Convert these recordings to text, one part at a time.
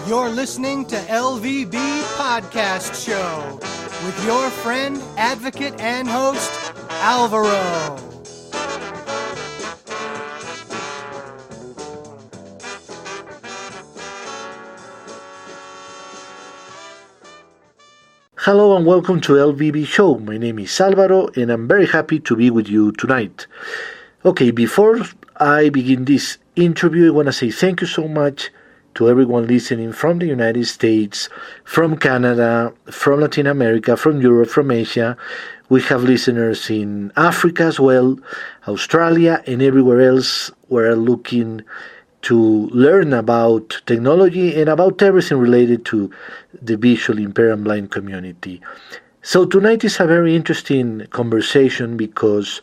You're listening to LVB Podcast Show with your friend, advocate, and host, Alvaro. Hello and welcome to LVB Show. My name is Alvaro and I'm very happy to be with you tonight. Okay, before I begin this interview, I want to say thank you so much to everyone listening from the United States, from Canada, from Latin America, from Europe, from Asia. We have listeners in Africa as well, Australia, and everywhere else we're looking to learn about technology and about everything related to the visually impaired and blind community. So tonight is a very interesting conversation because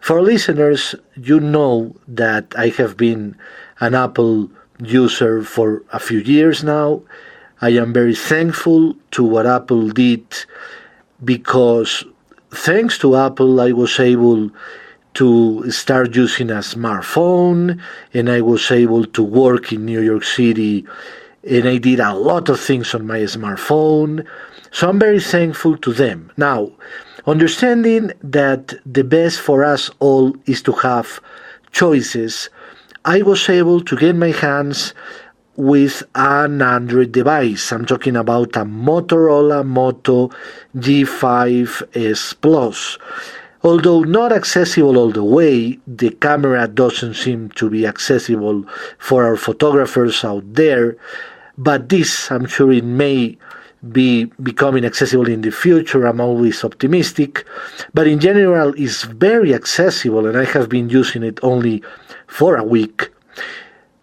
for listeners, you know that I have been an Apple user for a few years now. I am very thankful to what Apple did because thanks to Apple, I was able to start using a smartphone and I was able to work in New York City and I did a lot of things on my smartphone. So I'm very thankful to them. Now, understanding that the best for us all is to have choices, I was able to get my hands with an Android device. I'm talking about a Motorola Moto G5S Plus. Although not accessible all the way, the camera doesn't seem to be accessible for our photographers out there, but this, I'm sure it may be becoming accessible in the future. I'm always optimistic, but in general it's very accessible and I have been using it only for a week.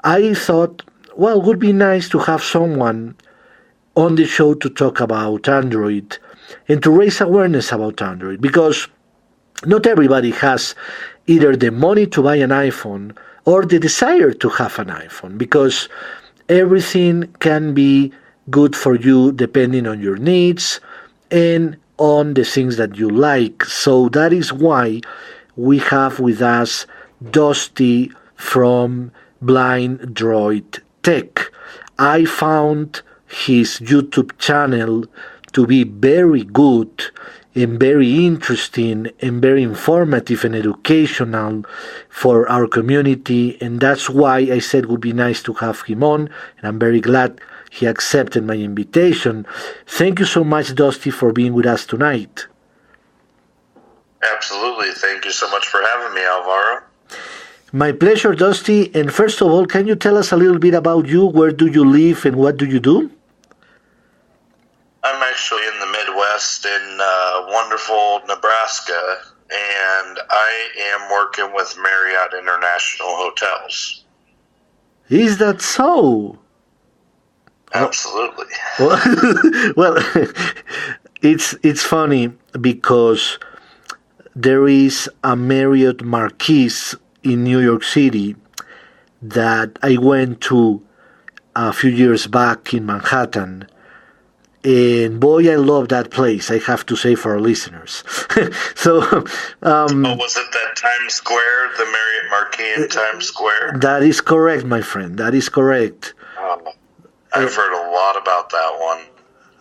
I thought, well, it would be nice to have someone on the show to talk about Android and to raise awareness about Android because not everybody has either the money to buy an iPhone or the desire to have an iPhone because everything can be good for you depending on your needs and on the things that you like. So that is why we have with us Dusty from Blind Droid Tech. I found his YouTube channel to be very good and very interesting and very informative and educational for our community, and that's why I said it would be nice to have him on, and I'm very glad he accepted my invitation. Thank you so much, Dusty, for being with us tonight. Absolutely. Thank you so much for having me, Alvaro. My pleasure, Dusty. And first of all, can you tell us a little bit about you? Where do you live and what do you do? I'm actually in the Midwest in wonderful Nebraska, and I am working with Marriott International Hotels. Is that so? Absolutely. Well, it's funny because there is a Marriott Marquis in New York City that I went to a few years back in Manhattan. And boy, I love that place, I have to say for our listeners. So, was it that Times Square, the Marriott Marquis in Times Square? That is correct, my friend. That is correct. I've heard a lot about that one.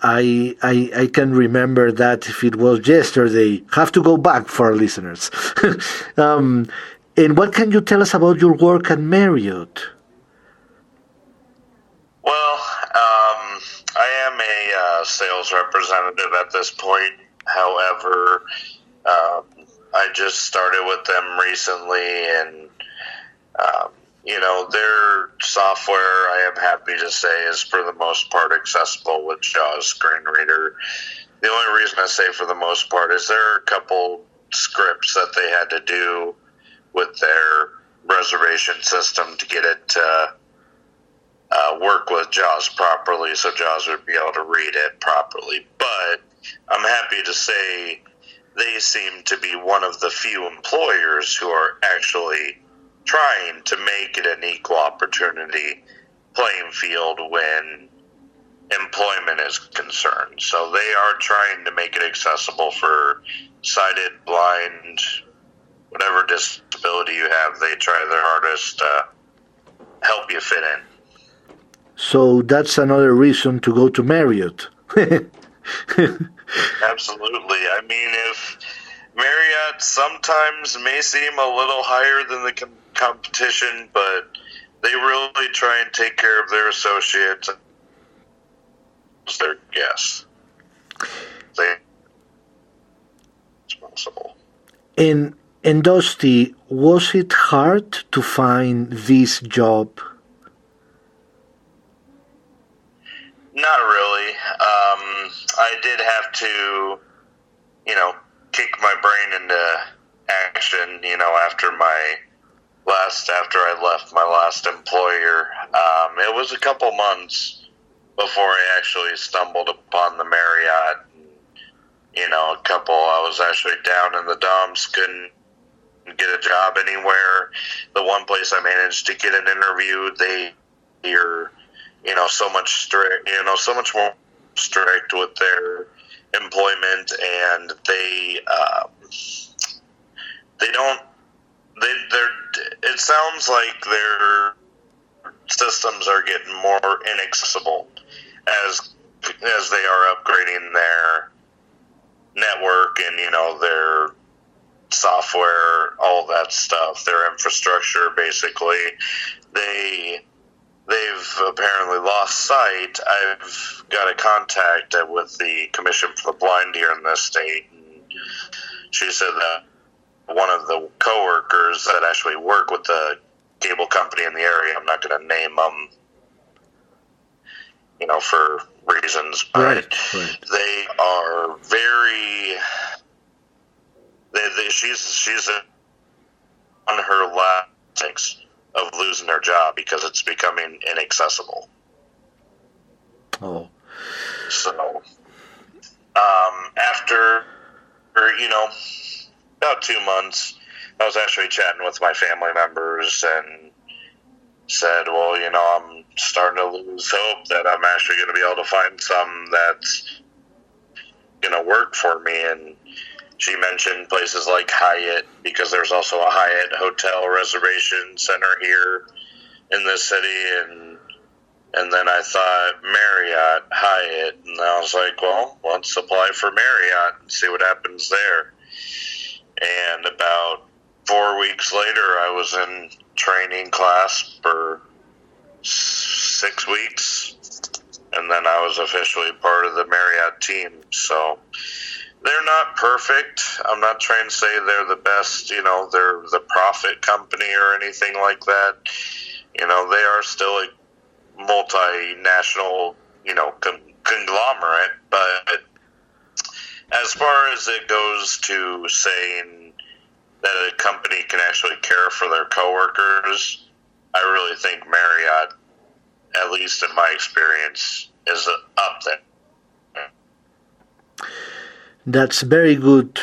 I can remember that if it was yesterday. Have to go back for our listeners. And what can you tell us about your work at Marriott? Well, I am a sales representative at this point. However, I just started with them recently, and their software, I am happy to say, is for the most part accessible with JAWS screen reader. The only reason I say for the most part is there are a couple scripts that they had to do with their reservation system to get it to work with JAWS properly, so JAWS would be able to read it properly. But I'm happy to say they seem to be one of the few employers who are actually trying to make it an equal opportunity playing field when employment is concerned. So they are trying to make it accessible for sighted, blind, whatever disability you have. They try their hardest to help you fit in. So that's another reason to go to Marriott. Absolutely. I mean, if Marriott sometimes may seem a little higher than the competition, but they really try and take care of their associates as their guests. They're responsible. And Dusty, was it hard to find this job? Not really. I did have to, kick my brain into action, after I left my last employer. It was a couple months before I actually stumbled upon the Marriott. I was actually down in the dumps, couldn't get a job anywhere. The one place I managed to get an interview, they are, so much more strict with their employment, and it sounds like their systems are getting more inaccessible as they are upgrading their network and their software, all that stuff, their infrastructure. Basically, they've apparently lost sight. I've got a contact with the Commission for the Blind here in this state, and she said that one of the coworkers that actually work with the cable company in the area, I'm not going to name them, for reasons, but right. They are very. She's on her last of losing their job because it's becoming inaccessible. Oh. So, after, about 2 months, I was actually chatting with my family members and said, well, I'm starting to lose hope that I'm actually going to be able to find some that's going to work for me. And she mentioned places like Hyatt, because there's also a Hyatt hotel reservation center here in this city. And then I thought Marriott, Hyatt, and I was like, well, let's apply for Marriott and see what happens there. And about 4 weeks later, I was in training class for 6 weeks, and then I was officially part of the Marriott team. So they're not perfect. I'm not trying to say they're the best, they're the profit company or anything like that. They are still a multinational, conglomerate, but as far as it goes to saying that a company can actually care for their coworkers, I really think Marriott, at least in my experience, is up there. That's very good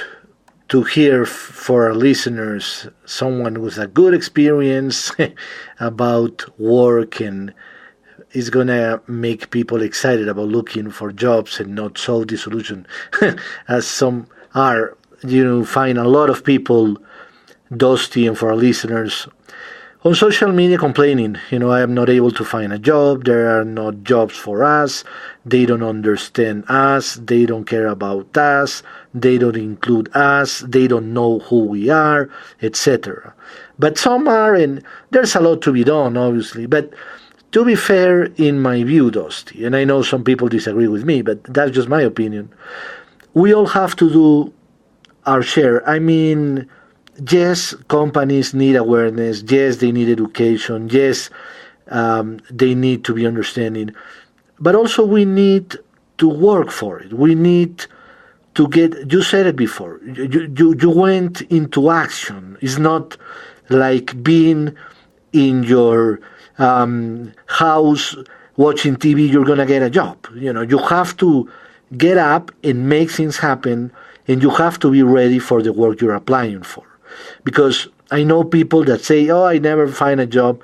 to hear for our listeners, someone with a good experience about work and is going to make people excited about looking for jobs and not so disillusioned as some are. Find a lot of people, Dusty, and for our listeners, on social media complaining, I am not able to find a job, there are not jobs for us, they don't understand us, they don't care about us, they don't include us, they don't know who we are, etc. But some are, and there's a lot to be done, obviously. But to be fair, in my view, Dusty, and I know some people disagree with me, but that's just my opinion, we all have to do our share. I mean, yes, companies need awareness. Yes, they need education. Yes, they need to be understanding. But also we need to work for it. We need to get, you said it before, you went into action. It's not like being in your house watching TV, you're going to get a job. You have to get up and make things happen, and you have to be ready for the work you're applying for. Because I know people that say, oh, I never find a job.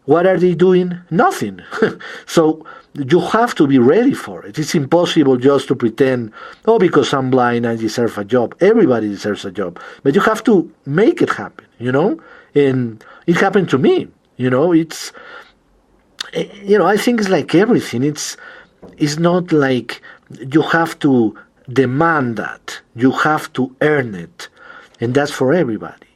What are they doing? Nothing. So you have to be ready for it. It's impossible just to pretend, oh, because I'm blind, I deserve a job. Everybody deserves a job. But you have to make it happen, And it happened to me. I think it's like everything. It's not like you have to demand that. You have to earn it. And that's for everybody,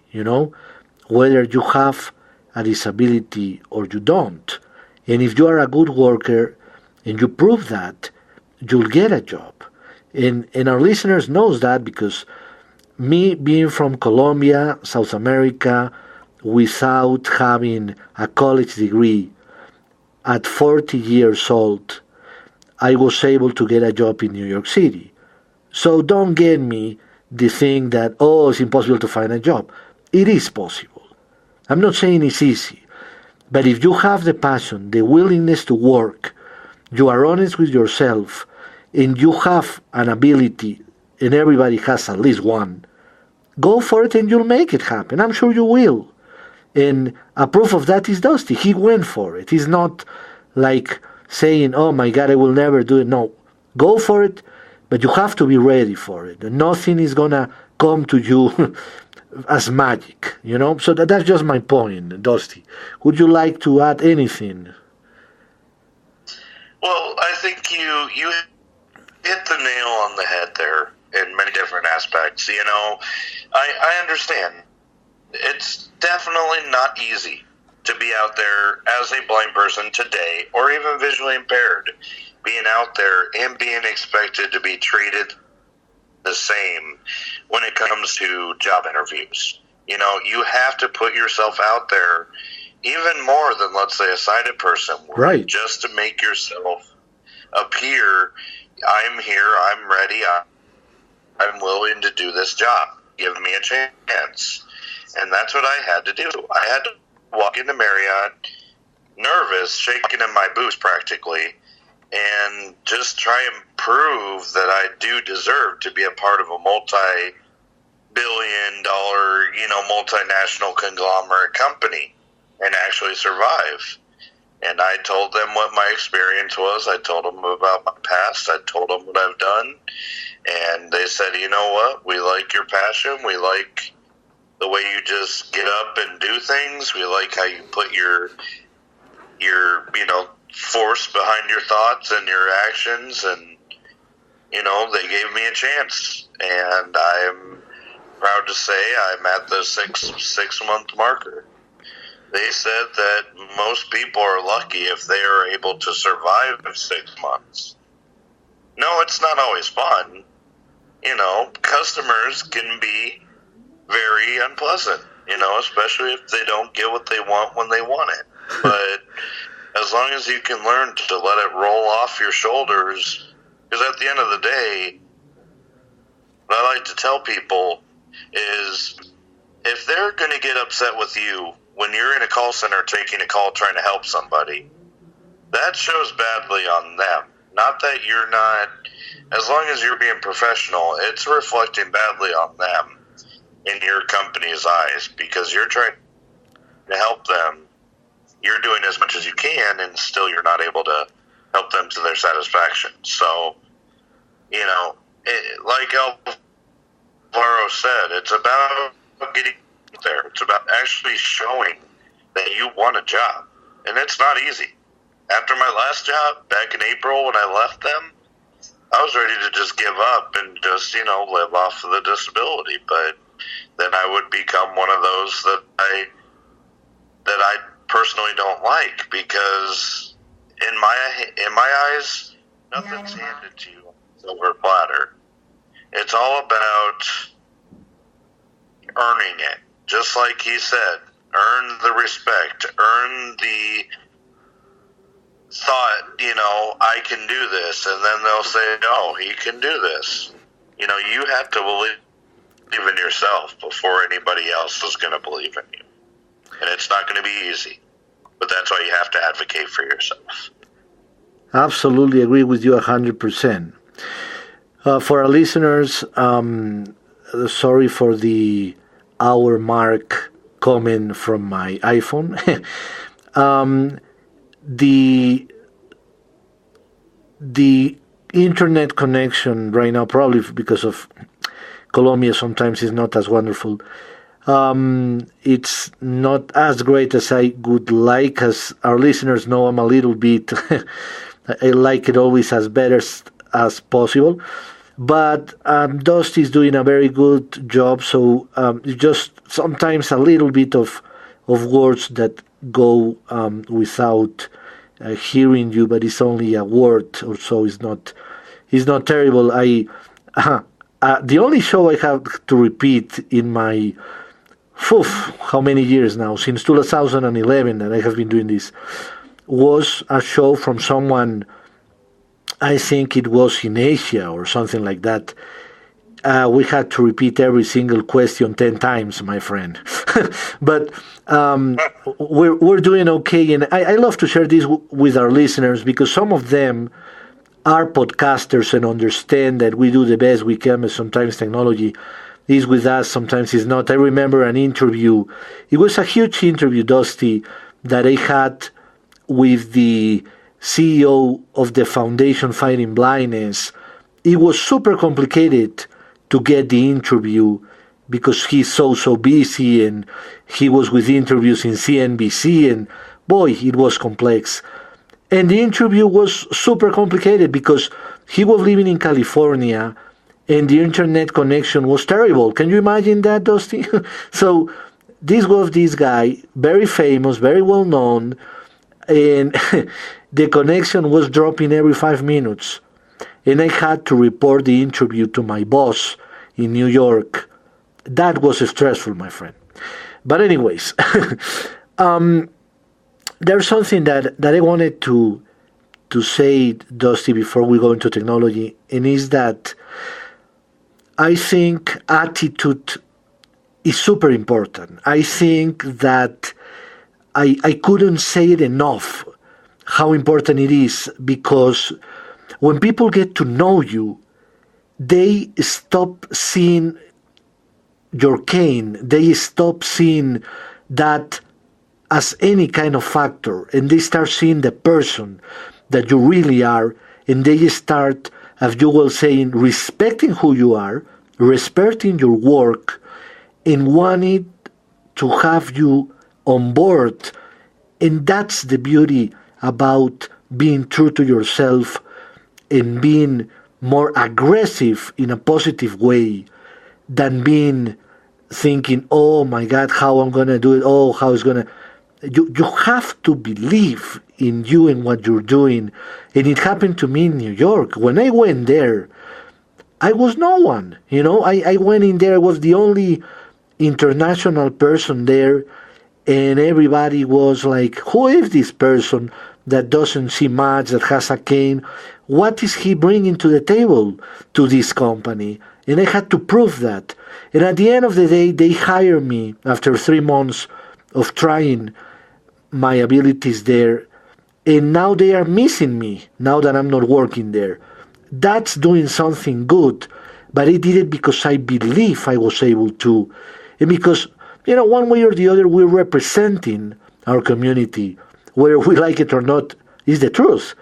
whether you have a disability or you don't. And if you are a good worker and you prove that, you'll get a job. And our listeners knows that because me being from Colombia, South America, without having a college degree, at 40 years old, I was able to get a job in New York City. So don't get me the thing that, it's impossible to find a job. It is possible. I'm not saying it's easy. But if you have the passion, the willingness to work, you are honest with yourself, and you have an ability, and everybody has at least one, go for it and you'll make it happen. I'm sure you will. And a proof of that is Dusty. He went for it. He's not like saying, oh my God, I will never do it. No, go for it, but you have to be ready for it. Nothing is going to come to you as magic, So that's just my point, Dusty. Would you like to add anything? Well, I think you hit the nail on the head there in many different aspects. I understand. It's definitely not easy to be out there as a blind person today, or even visually impaired, being out there and being expected to be treated the same when it comes to job interviews. You have to put yourself out there even more than, let's say, a sighted person would, right, just to make yourself appear, I'm here, I'm ready, I'm willing to do this job. Give me a chance. And that's what I had to do. I had to walk into Marriott, nervous, shaking in my boots practically, and just try and prove that I do deserve to be a part of a multi-billion-dollar, multinational conglomerate company and actually survive. And I told them what my experience was. I told them about my past. I told them what I've done. And they said, you know what? We like your passion. We like the way you just get up and do things. We like how you put your force behind your thoughts and your actions. And, they gave me a chance. And I'm proud to say I'm at the six-month marker. They said that most people are lucky if they are able to survive 6 months. No, it's not always fun. Customers can be very unpleasant, especially if they don't get what they want when they want it. But as long as you can learn to let it roll off your shoulders, because at the end of the day, what I like to tell people is if they're going to get upset with you when you're in a call center taking a call trying to help somebody, that shows badly on them. Not that you're not, as long as you're being professional, it's reflecting badly on them in your company's eyes, because you're trying to help them. You're doing as much as you can, and still you're not able to help them to their satisfaction. So, like Alvaro said, it's about getting there. It's about actually showing that you want a job. And it's not easy. After my last job, back in April when I left them, I was ready to just give up and just, live off of the disability. But then I would become one of those that I personally don't like, because in my eyes, nothing's handed to you on a silver platter. It's all about earning it. Just like he said, earn the respect, earn the thought, I can do this, and then they'll say, no, he can do this. You have to believe in yourself before anybody else is going to believe in you. And it's not going to be easy, but that's why you have to advocate for yourself. Absolutely agree with you 100%. For our listeners, sorry for the hour mark coming from my iPhone. The internet connection right now, probably because of Colombia, sometimes is not as wonderful. It's not as great as I would like. As our listeners know, I'm a little bit, I like it always as better as possible. But Dusty is doing a very good job, so just sometimes a little bit of words that go without hearing you, but it's only a word or so. It's not terrible. The only show I have to repeat in my how many years now, since 2011 that I have been doing this, was a show from someone, I think it was in Asia or something like that. We had to repeat every single question 10 times, my friend. But we're doing okay, and I love to share this with our listeners because some of them are podcasters and understand that we do the best we can, but sometimes technology is with us, sometimes it's not. I remember an interview. It was a huge interview, Dusty, that I had with the CEO of the Foundation Fighting Blindness. It was super complicated to get the interview because he's so busy, and he was with interviews in CNBC, and boy, it was complex. And the interview was super complicated because he was living in California and the internet connection was terrible. Can you imagine that, Dusty? So this was this guy, very famous, very well known, and the connection was dropping every 5 minutes. And I had to report the interview to my boss in New York. That was stressful, my friend. But anyways, there's something that I wanted to say, Dusty, before we go into technology, and is that I think attitude is super important. I think that I couldn't say it enough how important it is, because when people get to know you, they stop seeing your cane. They stop seeing that as any kind of factor, and they start seeing the person that you really are, and they start, as you were saying, respecting who you are, respecting your work, and wanting to have you on board. And that's the beauty about being true to yourself and being more aggressive in a positive way than being thinking, oh my God, how I'm going to do it, oh, how it's going to... You have to believe in you and what you're doing. And it happened to me in New York. When I went there, I was no one. I went in there, I was the only international person there, and everybody was like, who is this person that doesn't see much, that has a cane? What is he bringing to the table to this company? And I had to prove that. And at the end of the day, they hired me after 3 months of trying my abilities there, and now they are missing me now that I'm not working there. That's doing something good, but I did it because I believe I was able to, and because, one way or the other, we're representing our community, whether we like it or not, is the truth.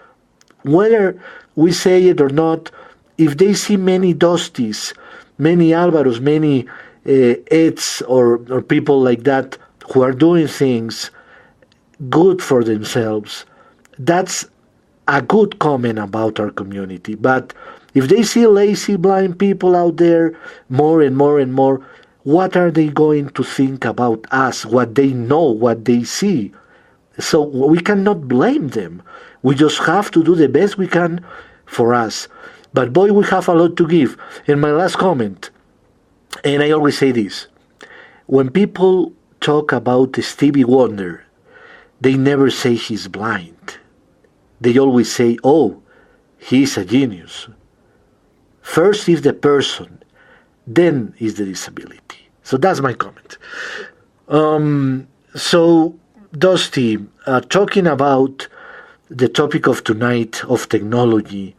Whether we say it or not, if they see many Dustys, many Alvaros, many Eds, or people like that who are doing things good for themselves, that's a good comment about our community. But if they see lazy, blind people out there more and more and more, what are they going to think about us, what they know, what they see? So we cannot blame them. We just have to do the best we can for us. But boy, we have a lot to give. And my last comment, and I always say this, when people talk about Stevie Wonder, they never say he's blind. They always say, oh, he's a genius. First is the person, then is the disability. So that's my comment. So, Dusty, talking about the topic of tonight of technology,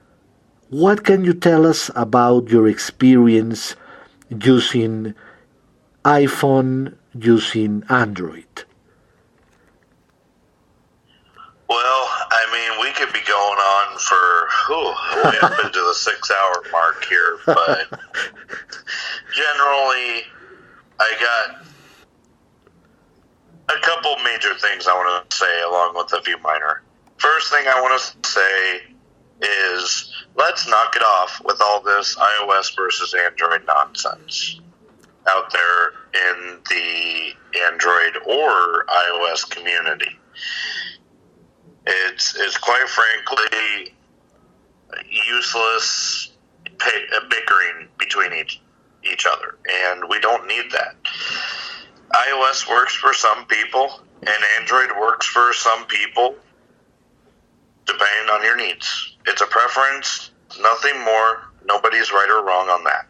what can you tell us about your experience using iPhone, using Android? Well, we could be going on for way up into the 6-hour mark here, but generally, I got a couple major things I want to say along with a few minor. First thing I want to say is let's knock it off with all this iOS versus Android nonsense out there in the Android or iOS community. It's quite frankly useless bickering between each other, and we don't need that. iOS works for some people, and Android works for some people, depending on your needs. It's a preference, nothing more. Nobody's right or wrong on that.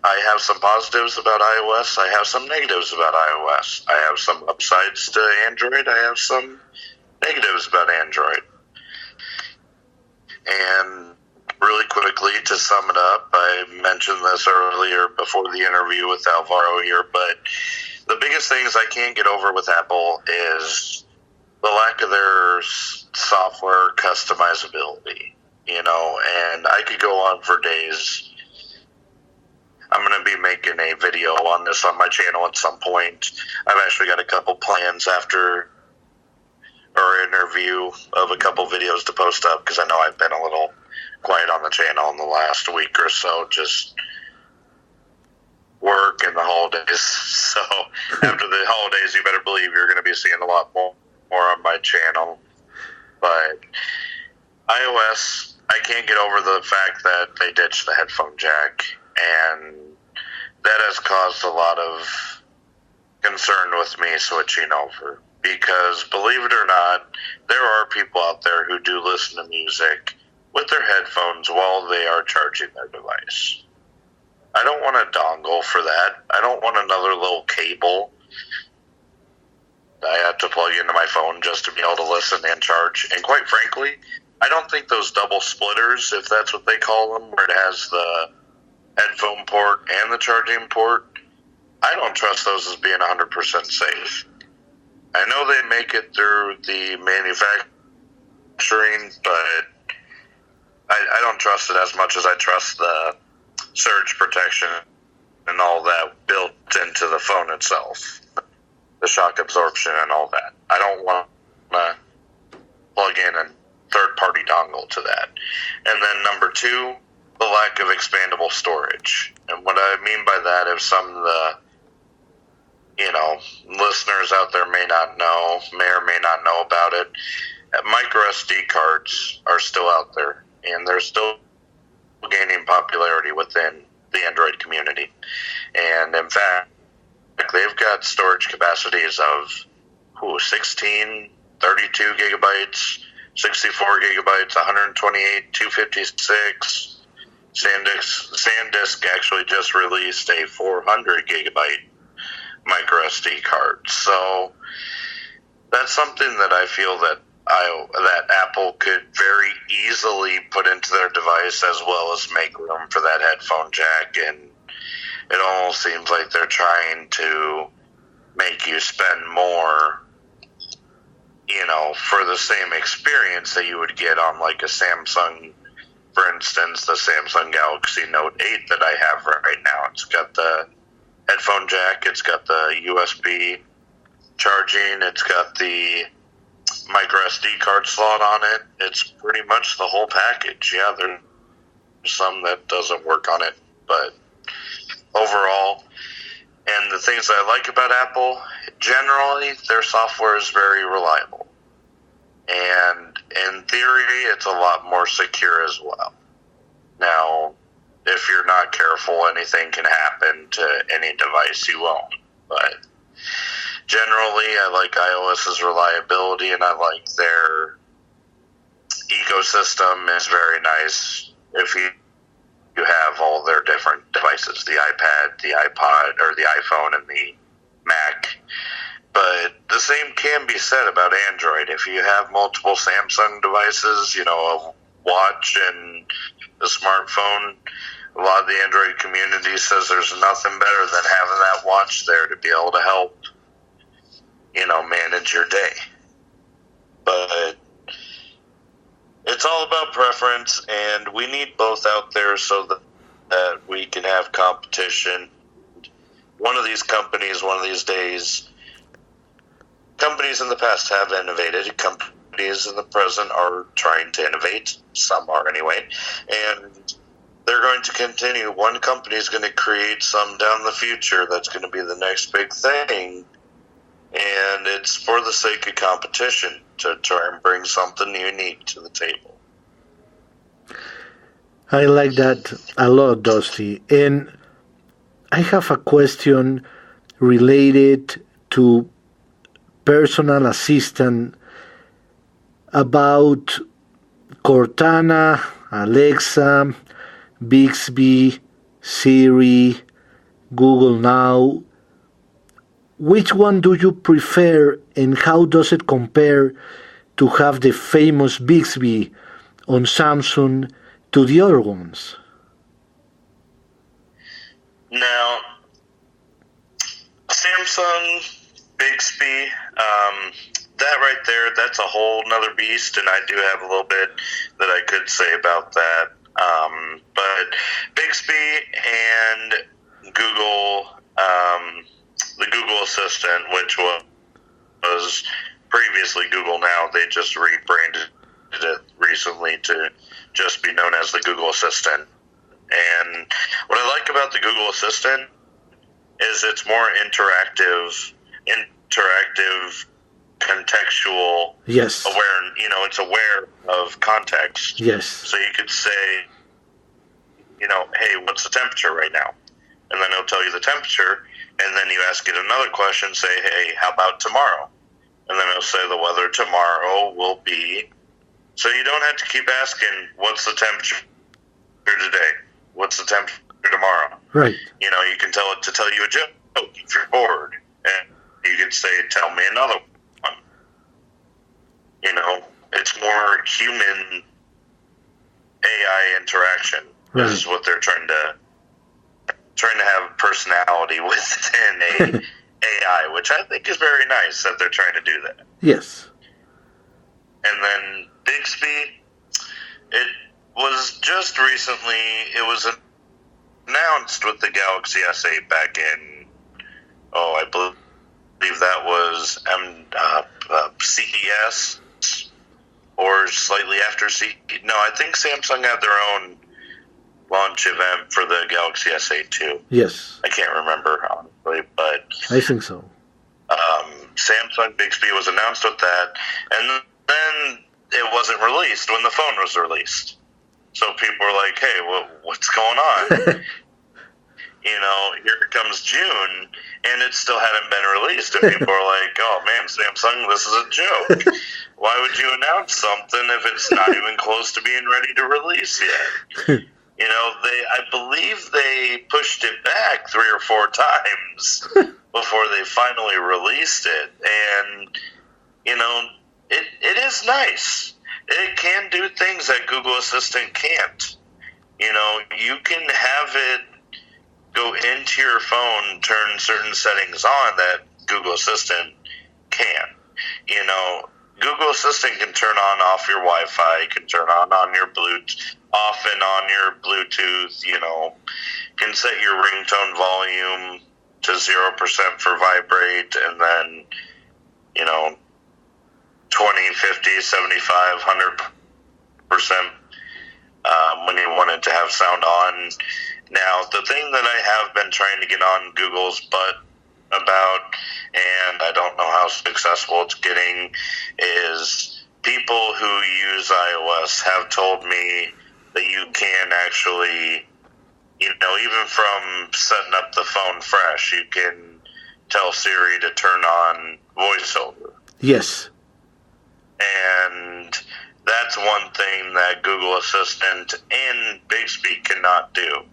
I have some positives about iOS. I have some negatives about iOS. I have some upsides to Android. I have some negatives about Android. And really quickly, to sum it up, I mentioned this earlier before the interview with Alvaro here, but the biggest things I can't get over with Apple is the lack of their software customizability, and I could go on for days. I'm going to be making a video on this on my channel at some point. I've actually got a couple plans after our interview of a couple videos to post up, because I know I've been a little quiet on the channel in the last week or so, just work and the holidays. So after the holidays, you better believe you're going to be seeing a lot more on my channel. But iOS, I can't get over the fact that they ditched the headphone jack, and that has caused a lot of concern with me switching over. Because believe it or not, there are people out there who do listen to music with their headphones while they are charging their device. I don't want a dongle for that. I don't want another little cable I have to plug into my phone just to be able to listen and charge. And quite frankly, I don't think those double splitters, if that's what they call them, where it has the headphone port and the charging port, I don't trust those as being 100% safe. I know they make it through the manufacturing, but I don't trust it as much as I trust the surge protection and all that built into the phone itself, the shock absorption and all that. I don't want to plug in a third-party dongle to that. And then number two, the lack of expandable storage. And what I mean by that is some of the listeners out there may or may not know about it. Micro SD cards are still out there, and they're still gaining popularity within the Android community. And in fact, they've got storage capacities of 16, 32 gigabytes, 64 gigabytes, 128, 256. SanDisk actually just released a 400 gigabyte micro SD card. So that's something that I feel that Apple could very easily put into their device, as well as make room for that headphone jack. And it almost seems like they're trying to make you spend more, for the same experience that you would get on like a Samsung. For instance, the Samsung Galaxy Note 8 that I have right now. It's got the headphone jack, it's got the USB charging, it's got the micro SD card slot on it. It's pretty much the whole package. Yeah, there's some that doesn't work on it, but overall, and the things I like about Apple, generally, their software is very reliable. And in theory, it's a lot more secure as well. Now, if you're not careful, anything can happen to any device you own. But generally, I like iOS's reliability, and I like their ecosystem is very nice. If you have all their different devices, the iPad, the iPod, or the iPhone, and the Mac. But the same can be said about Android. If you have multiple Samsung devices, a watch and a smartphone, a lot of the Android community says there's nothing better than having that watch there to be able to help, manage your day. But it's all about preference, and we need both out there so that we can have competition. One of these companies, one of these days, companies in the past have innovated. Companies in the present are trying to innovate. Some are anyway. And they're going to continue. One company is going to create some down the future that's going to be the next big thing. And it's for the sake of competition to try and bring something unique to the table. I like that a lot, Dusty. And I have a question related to personal assistant about Cortana, Alexa, Bixby, Siri, Google Now. Which one do you prefer, and how does it compare to have the famous Bixby on Samsung to the other ones? Now, Samsung, Bixby, that right there, that's a whole nother beast, and I do have a little bit that I could say about that. But Bixby and Google, the Google Assistant, which was previously Google Now, they just rebranded it recently to just be known as the Google Assistant. And what I like about the Google Assistant is it's more interactive, contextual, yes, aware. It's aware of context. Yes. So you could say, hey, what's the temperature right now? And then it'll tell you the temperature. And then you ask it another question, say, hey, how about tomorrow? And then it'll say the weather tomorrow will be. So you don't have to keep asking, what's the temperature today? What's the temperature tomorrow? Right. You can tell it to tell you a joke if you're bored. And you could say, tell me another one. It's more human AI interaction. Right. This is what they're trying to have personality within a AI, which I think is very nice that they're trying to do that. Yes. And then Bixby, it was just recently, it was announced with the Galaxy S8 back in, I believe that was CES, or slightly after CES. No, I think Samsung had their own launch event for the Galaxy S8 too. Yes. I can't remember, honestly, but I think so. Samsung Bixby was announced with that, and then it wasn't released when the phone was released. So people were like, hey, what's going on? Here comes June, and it still hadn't been released. And people are like, oh, man, Samsung, this is a joke. Why would you announce something if it's not even close to being ready to release yet? I believe they pushed it back 3 or 4 times before they finally released it. And, it is nice. It can do things that Google Assistant can't. You can have it go into your phone, turn certain settings on that Google Assistant can't. Google Assistant can turn on off your Wi-Fi, can turn on your Bluetooth, off and on your Bluetooth, can set your ringtone volume to 0% for vibrate, and then, 20, 50, 75, 100% when you want it to have sound on. Now, the thing that I have been trying to get on Google's butt about, and I don't know how successful it's getting, is people who use iOS have told me that you can actually, even from setting up the phone fresh, you can tell Siri to turn on voiceover. Yes. And that's one thing that Google Assistant and Bixby cannot do.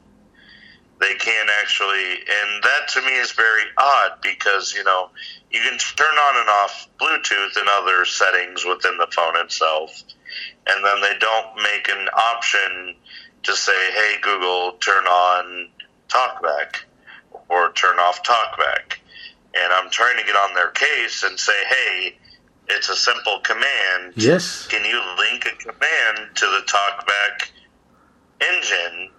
They can't actually, and that to me is very odd because, you can turn on and off Bluetooth and other settings within the phone itself, and then they don't make an option to say, hey, Google, turn on TalkBack or turn off TalkBack. And I'm trying to get on their case and say, hey, it's a simple command. Yes. Can you link a command to the TalkBack engine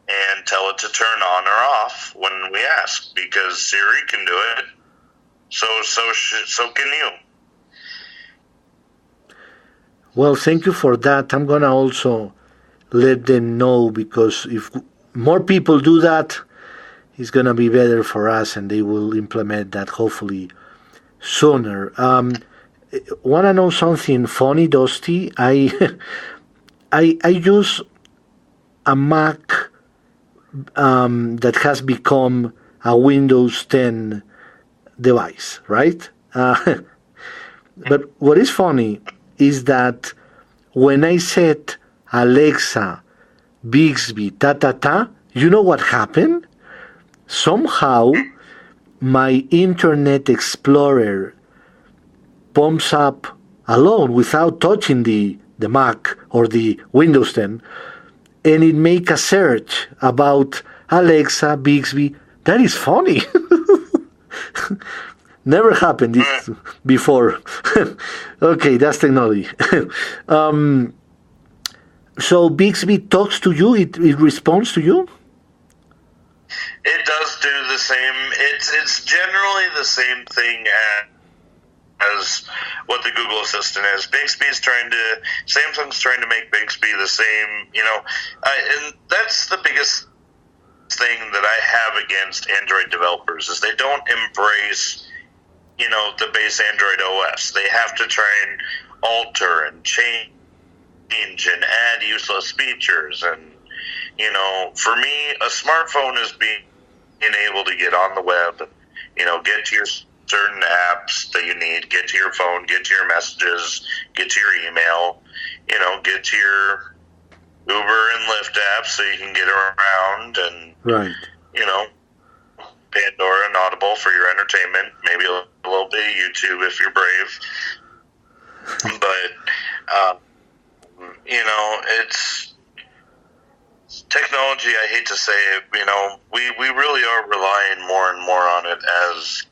and tell it to turn on or off when we ask? Because Siri can do it, so can you. Well, thank you for that. I'm gonna also let them know, because if more people do that, it's gonna be better for us, and they will implement that hopefully sooner. Wanna know something funny, Dusty? I use a Mac that has become a Windows 10 device, right? But what is funny is that when I said Alexa, Bixby, ta ta ta, you know what happened? Somehow my Internet Explorer pumps up alone without touching the Mac or the Windows 10, and it make a search about Alexa, Bixby. That is funny. Never happened this before. Okay, that's technology. So Bixby talks to you. It responds to you. It does do the same. It's generally the same thing as what the Google Assistant is. Samsung's trying to make Bixby the same. And that's the biggest thing that I have against Android developers is they don't embrace the base Android OS. They have to try and alter and change and add useless features. And, for me, a smartphone is being able to get on the web, get to your certain apps that you need, get to your phone, get to your messages, get to your email, get to your Uber and Lyft apps so you can get around, and, right. Pandora and Audible for your entertainment, maybe a little bit of YouTube if you're brave. But, it's technology. I hate to say it, we really are relying more and more on it as,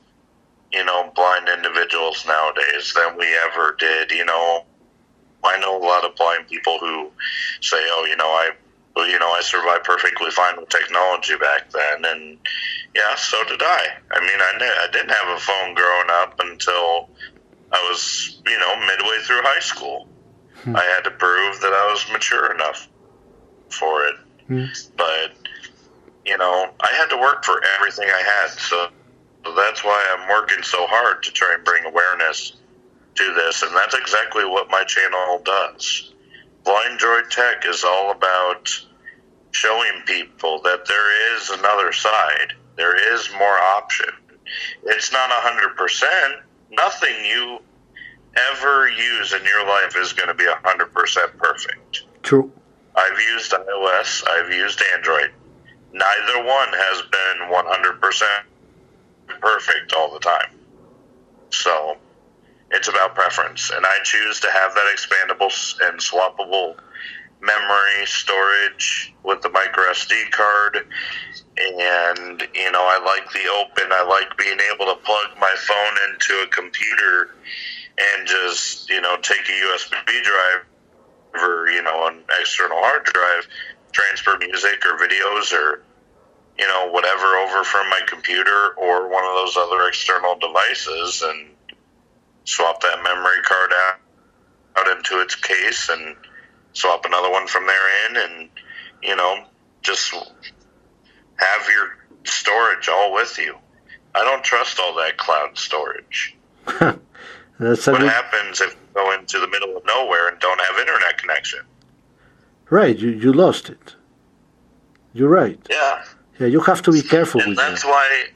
blind individuals nowadays than we ever did. I know a lot of blind people who say, I survived perfectly fine with technology back then, and yeah, so did I. I mean, I didn't have a phone growing up until I was, midway through high school. I had to prove that I was mature enough for it. But, I had to work for everything I had, so that's why I'm working so hard to try and bring awareness to this, and that's exactly what my channel does. Blind Droid Tech is all about showing people that there is another side. There is more option. It's not 100%. Nothing you ever use in your life is going to be 100% perfect. True. I've used iOS. I've used Android. Neither one has been 100% perfect all the time. So it's about preference. And I choose to have that expandable and swappable memory storage with the micro SD card. And, I like the open. I like being able to plug my phone into a computer and just, take a USB drive or, an external hard drive, transfer music or videos or, whatever over from my computer or one of those other external devices and swap that memory card out into its case and swap another one from there in and, just have your storage all with you. I don't trust all that cloud storage. What happens if you go into the middle of nowhere and don't have internet connection? Right, you lost it. You're right. Yeah. Yeah, you have to be careful and with that's that. why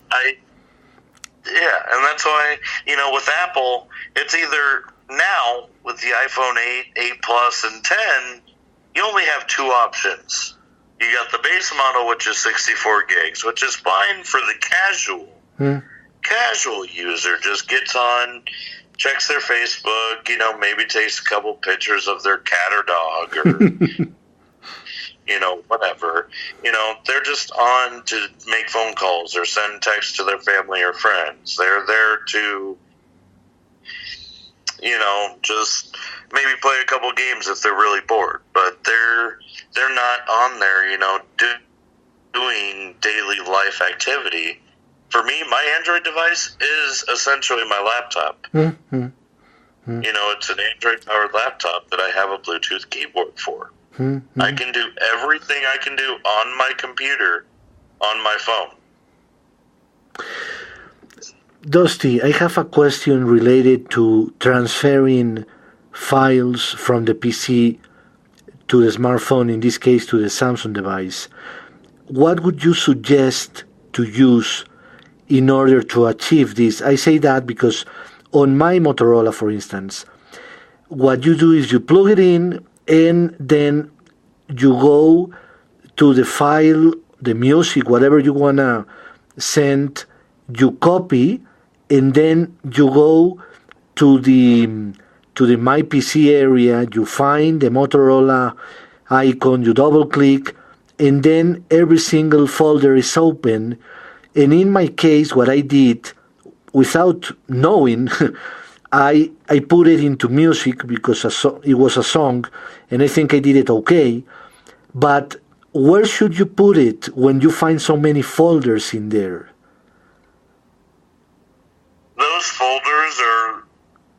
that's why, with Apple, it's either now with the iPhone 8, 8 Plus, and 10, you only have two options. You got the base model, which is 64 gigs, which is fine for the casual user. Just gets on, checks their Facebook, maybe takes a couple pictures of their cat or dog or, whatever. They're just on to make phone calls or send texts to their family or friends. They're there to, just maybe play a couple games if they're really bored. But they're not on there, doing daily life activity. For me, my Android device is essentially my laptop. It's an Android-powered laptop that I have a Bluetooth keyboard for. I can do everything I can do on my computer on my phone. Dusty, I have a question related to transferring files from the PC to the smartphone, in this case to the Samsung device. What would you suggest to use in order to achieve this? I say that because on my Motorola, for instance, what you do is you plug it in and then you go to the file, the music, whatever you want to send, you copy, and then you go to the My PC area, you find the Motorola icon, you double click, and then every single folder is open. And in my case, what I did, without knowing, I put it into music because it was a song, and I think I did it okay. But where should you put it when you find so many folders in there? Those folders are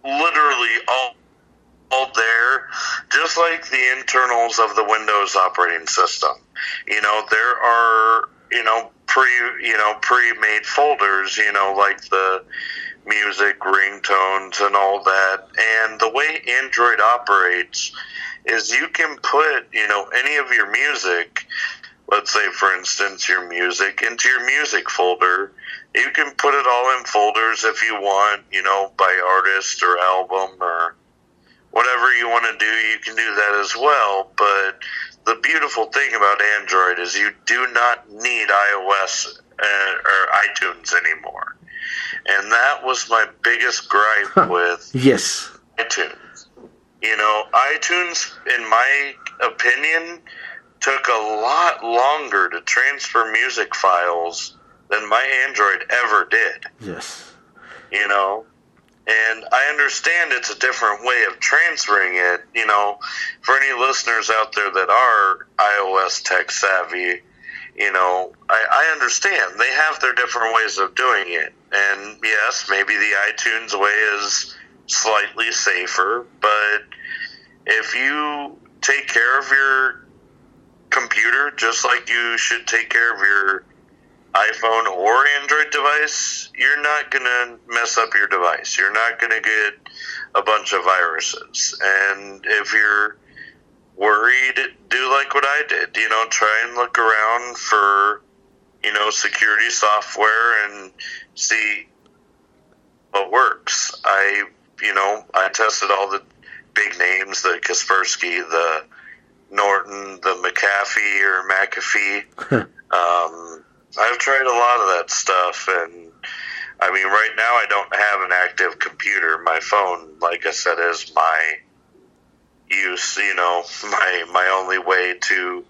literally all there, just like the internals of the Windows operating system. There are pre-made folders, like the music, ringtones, and all that. And the way Android operates is you can put, any of your music, let's say, for instance, your music, into your music folder. You can put it all in folders if you want, by artist or album or whatever you want to do, you can do that as well. But the beautiful thing about Android is you do not need iOS or iTunes anymore. And that was my biggest gripe with Yes. iTunes. iTunes, in my opinion, took a lot longer to transfer music files than my Android ever did. Yes. And I understand it's a different way of transferring it. For any listeners out there that are iOS tech savvy, I understand they have their different ways of doing it. And yes, maybe the iTunes way is slightly safer, but if you take care of your computer just like you should take care of your iPhone or Android device, you're not going to mess up your device. You're not going to get a bunch of viruses. And if you're worried, do like what I did. Try and look around for, security software and see what works. I tested all the big names, the Kaspersky, the Norton, the McAfee. I've tried a lot of that stuff, and right now I don't have an active computer. My phone, like I said, is my use, my only way to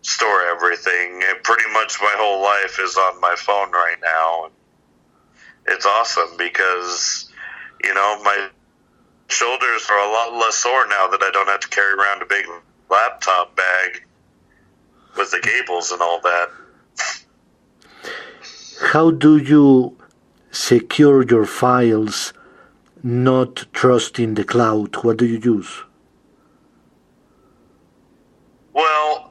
store everything. And pretty much my whole life is on my phone right now. And it's awesome because, my shoulders are a lot less sore now that I don't have to carry around a big laptop bag with the cables and all that. How do you secure your files not trusting the cloud? What do you use? Well,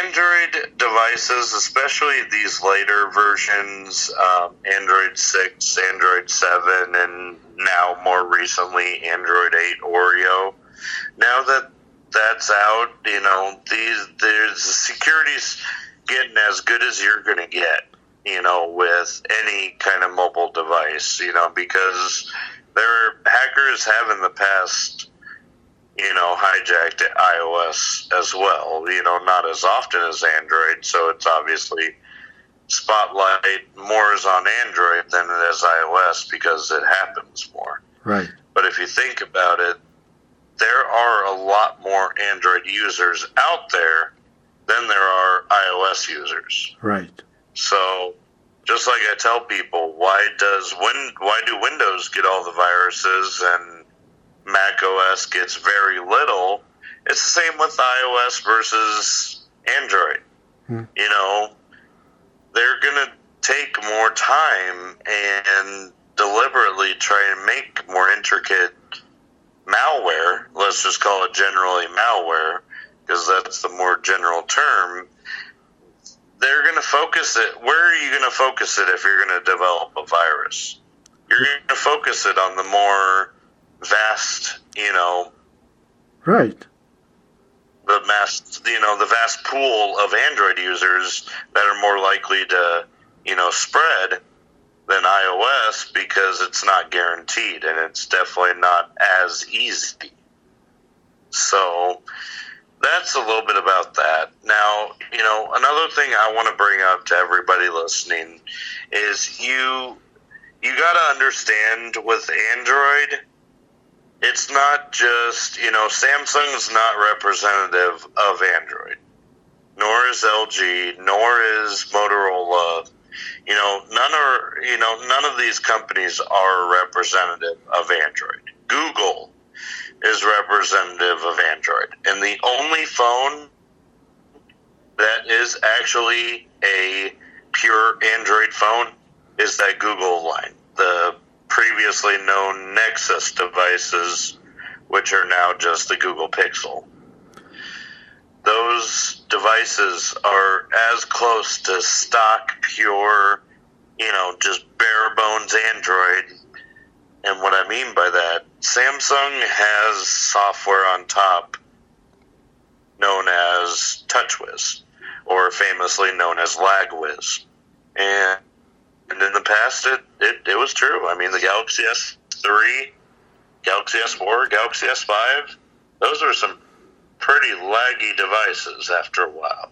Android devices, especially these later versions, Android 6, Android 7, and now more recently Android 8 Oreo. Now that that's out, the security's getting as good as you're going to get, with any kind of mobile device, because hackers have in the past, hijacked iOS as well, not as often as Android, so it's obviously spotlight more is on Android than it is iOS because it happens more. Right. But if you think about it, there are a lot more Android users out there than there are iOS users. Right. So, just like I tell people, why do Windows get all the viruses and Mac OS gets very little? It's the same with iOS versus Android. They're going to take more time and deliberately try and make more intricate malware, let's just call it generally malware, because that's the more general term, they're going to focus it. Where are you going to focus it if you're going to develop a virus? You're going to focus it on the more vast, right. The vast pool of Android users that are more likely to, spread than iOS, because it's not guaranteed and it's definitely not as easy. So that's a little bit about that. Now, another thing I want to bring up to everybody listening is you got to understand with Android, it's not just, Samsung is not representative of Android, nor is LG, nor is Motorola. None of these companies are representative of Android. Google is representative of Android. And the only phone that is actually a pure Android phone is that Google line. The previously known Nexus devices, which are now just the Google Pixel. Those devices are as close to stock, pure, just bare bones Android. And what I mean by that, Samsung has software on top known as TouchWiz, or famously known as LagWiz. And in the past, it was true. I mean, the Galaxy S3, Galaxy S4, Galaxy S5, those were some pretty laggy devices after a while.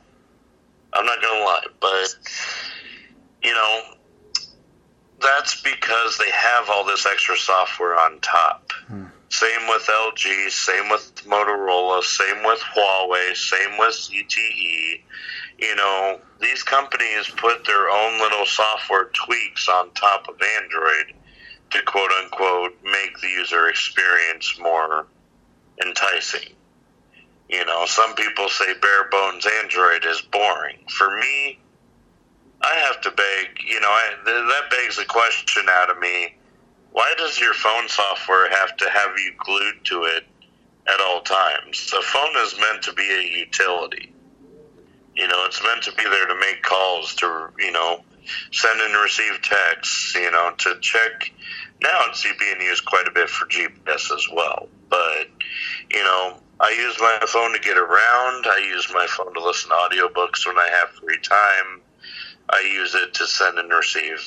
I'm not going to lie, but, that's because they have all this extra software on top. Same with LG, same with Motorola, same with Huawei, same with ZTE. These companies put their own little software tweaks on top of Android to quote-unquote make the user experience more enticing. Some people say bare bones Android is boring. For me, I have to beg, that begs a question out of me. Why does your phone software have to have you glued to it at all times? The phone is meant to be a utility. It's meant to be there to make calls, to, send and receive texts, to check. Now it's being used quite a bit for GPS as well. But, I use my phone to get around. I use my phone to listen to audiobooks when I have free time. I use it to send and receive,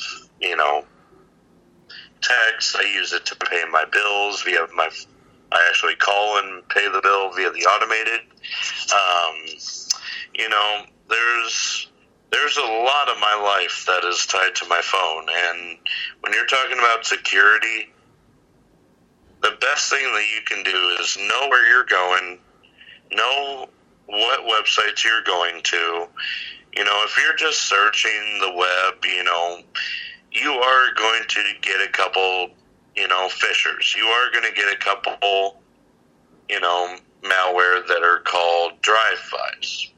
texts. I use it to pay my bills via I actually call and pay the bill via the automated. There's a lot of my life that is tied to my phone. And when you're talking about security, the best thing that you can do is know where you're going, know what websites you're going to. If you're just searching the web, you are going to get a couple, phishers. You are going to get a couple, malware that are called drive-bys.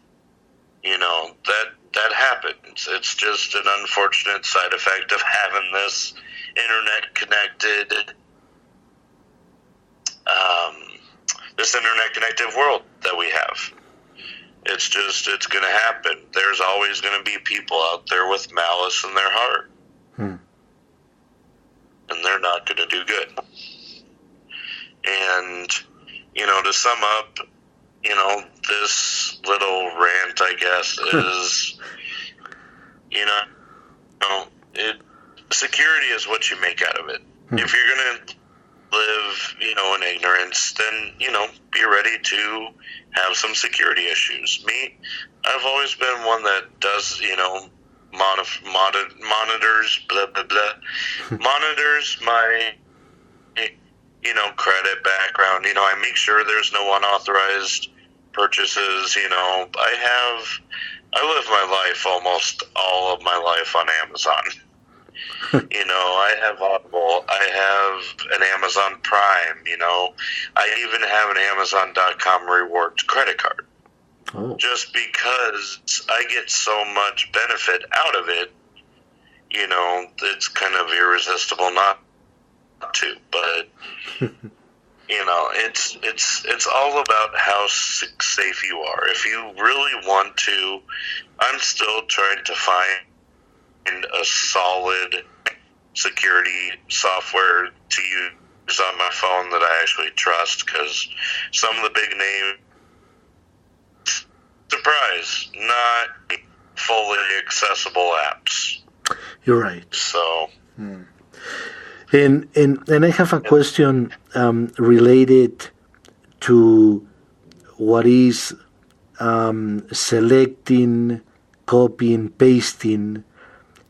That happens. It's just an unfortunate side effect of having this internet-connected world that we have. It's going to happen. There's always going to be people out there with malice in their heart. And they're not going to do good. And, to sum up, this little rant, I guess, is, security is what you make out of it. If you're going to live, in ignorance, then, be ready to have some security issues. Me, I've always been one that does, monitors, blah, blah, blah, monitors my, credit background. I make sure there's no unauthorized purchases. I live my life, almost all of my life, on Amazon. I have Audible, I have an Amazon Prime, I even have an Amazon.com rewards credit card. Just because I get so much benefit out of it, it's kind of irresistible not to. But, it's all about how safe you are. If you really want to, I'm still trying to find a solid security software to use on my phone that I actually trust, because some of the big names, surprise, not fully accessible apps. You're right. So. And I have a question related to what is selecting, copying, pasting.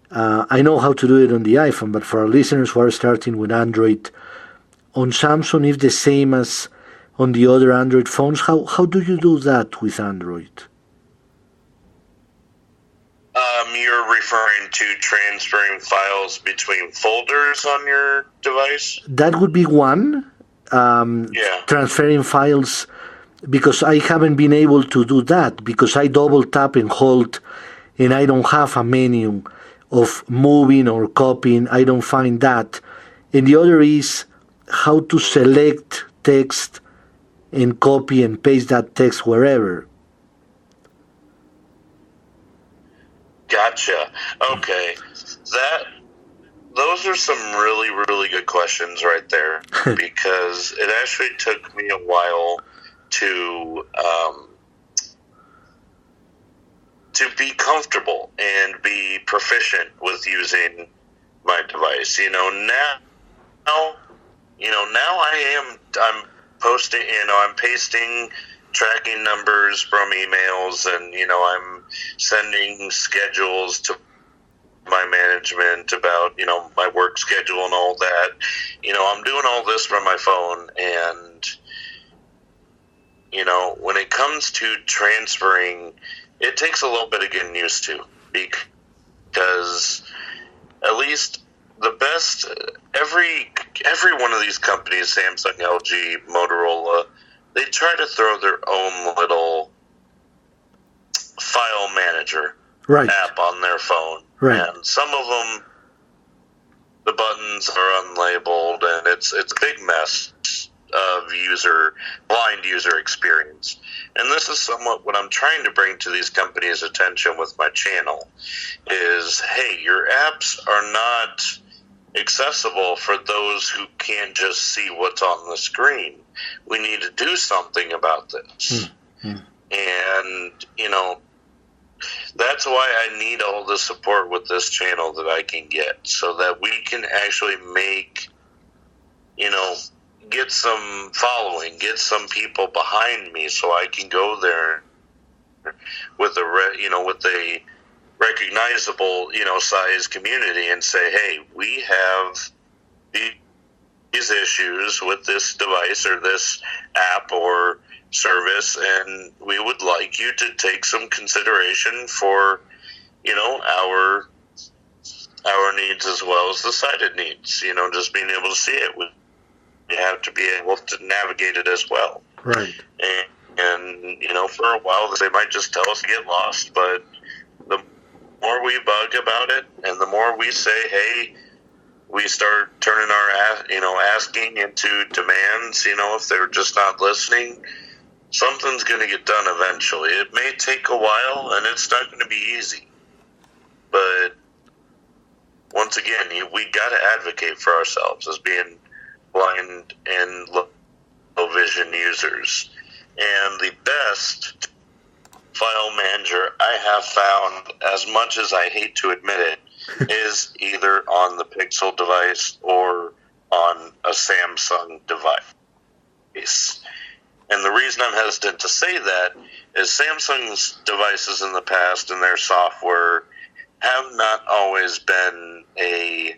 I know how to do it on the iPhone, but for our listeners who are starting with Android, on Samsung is the same as on the other Android phones. How do you do that with Android? You're referring to transferring files between folders on your device? That would be one. Transferring files, because I haven't been able to do that because I double tap and hold, and I don't have a menu of moving or copying. I don't find that. And the other is how to select text and copy and paste that text wherever. Gotcha. Okay. Those are some really, really good questions right there, because it actually took me a while to be comfortable and be proficient with using my device. I'm posting, I'm pasting tracking numbers from emails, and I'm sending schedules to my management about my work schedule and all that. I'm doing all this from my phone, and when it comes to transferring, it takes a little bit of getting used to, because at least the best, every one of these companies, Samsung, LG, Motorola, they try to throw their own little file manager app on their phone. Right. And some of them, the buttons are unlabeled, and it's a big mess of blind user experience. And this is somewhat what I'm trying to bring to these companies' attention with my channel is, hey, your apps are not accessible for those who can't just see what's on the screen. We need to do something about this. And, that's why I need all the support with this channel that I can get, so that we can actually make, get some following, get some people behind me, so I can go there with a recognizable, size community and say, hey, we have these issues with this device or this app or service, and we would like you to take some consideration for, our needs as well as the sighted needs. Just being able to see it, we have to be able to navigate it as well. Right. And for a while they might just tell us to get lost, but the more we bug about it, and the more we say, hey, we start turning our, asking into demands, if they're just not listening, something's going to get done eventually. It may take a while, and it's not going to be easy. But once again, we got to advocate for ourselves as being blind and low vision users. And the best file manager I have found, as much as I hate to admit it, is either on the Pixel device or on a Samsung device. And the reason I'm hesitant to say that is Samsung's devices in the past and their software have not always been a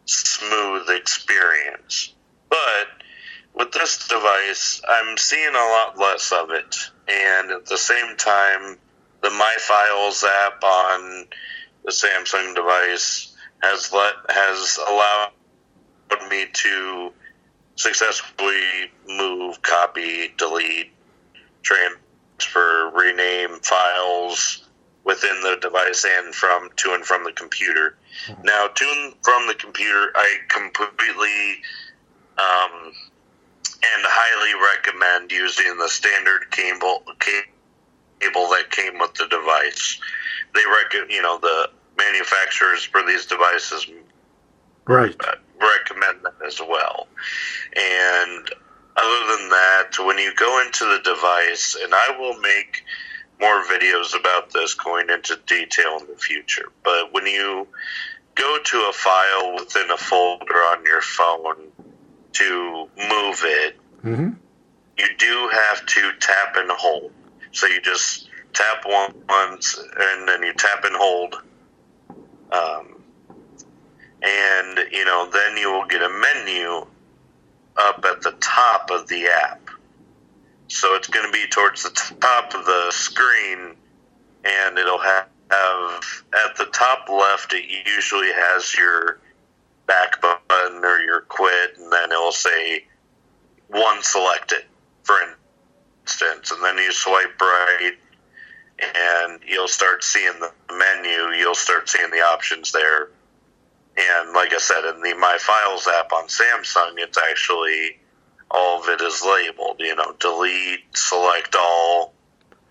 smooth experience. But with this device, I'm seeing a lot less of it. And at the same time, the My Files app on the Samsung device has allowed me to successfully move, copy, delete, transfer, rename files within the device and to and from the computer. Now, to and from the computer, I completely and highly recommend using the standard cable that came with the device. They the manufacturers for these devices Right. recommend them as well. And other than that, when you go into the device, and I will make more videos about this going into detail in the future, but when you go to a file within a folder on your phone to move it, you do have to tap and hold. So you just tap once, and then you tap and hold. And, then you will get a menu up at the top of the app. So it's going to be towards the top of the screen, and it'll have at the top left, it usually has your back button or your quit, and then it'll say one selected, for instance, and then you swipe right, and you'll start seeing the menu, you'll start seeing the options there. And like I said, in the My Files app on Samsung, it's actually, all of it is labeled, delete, select all,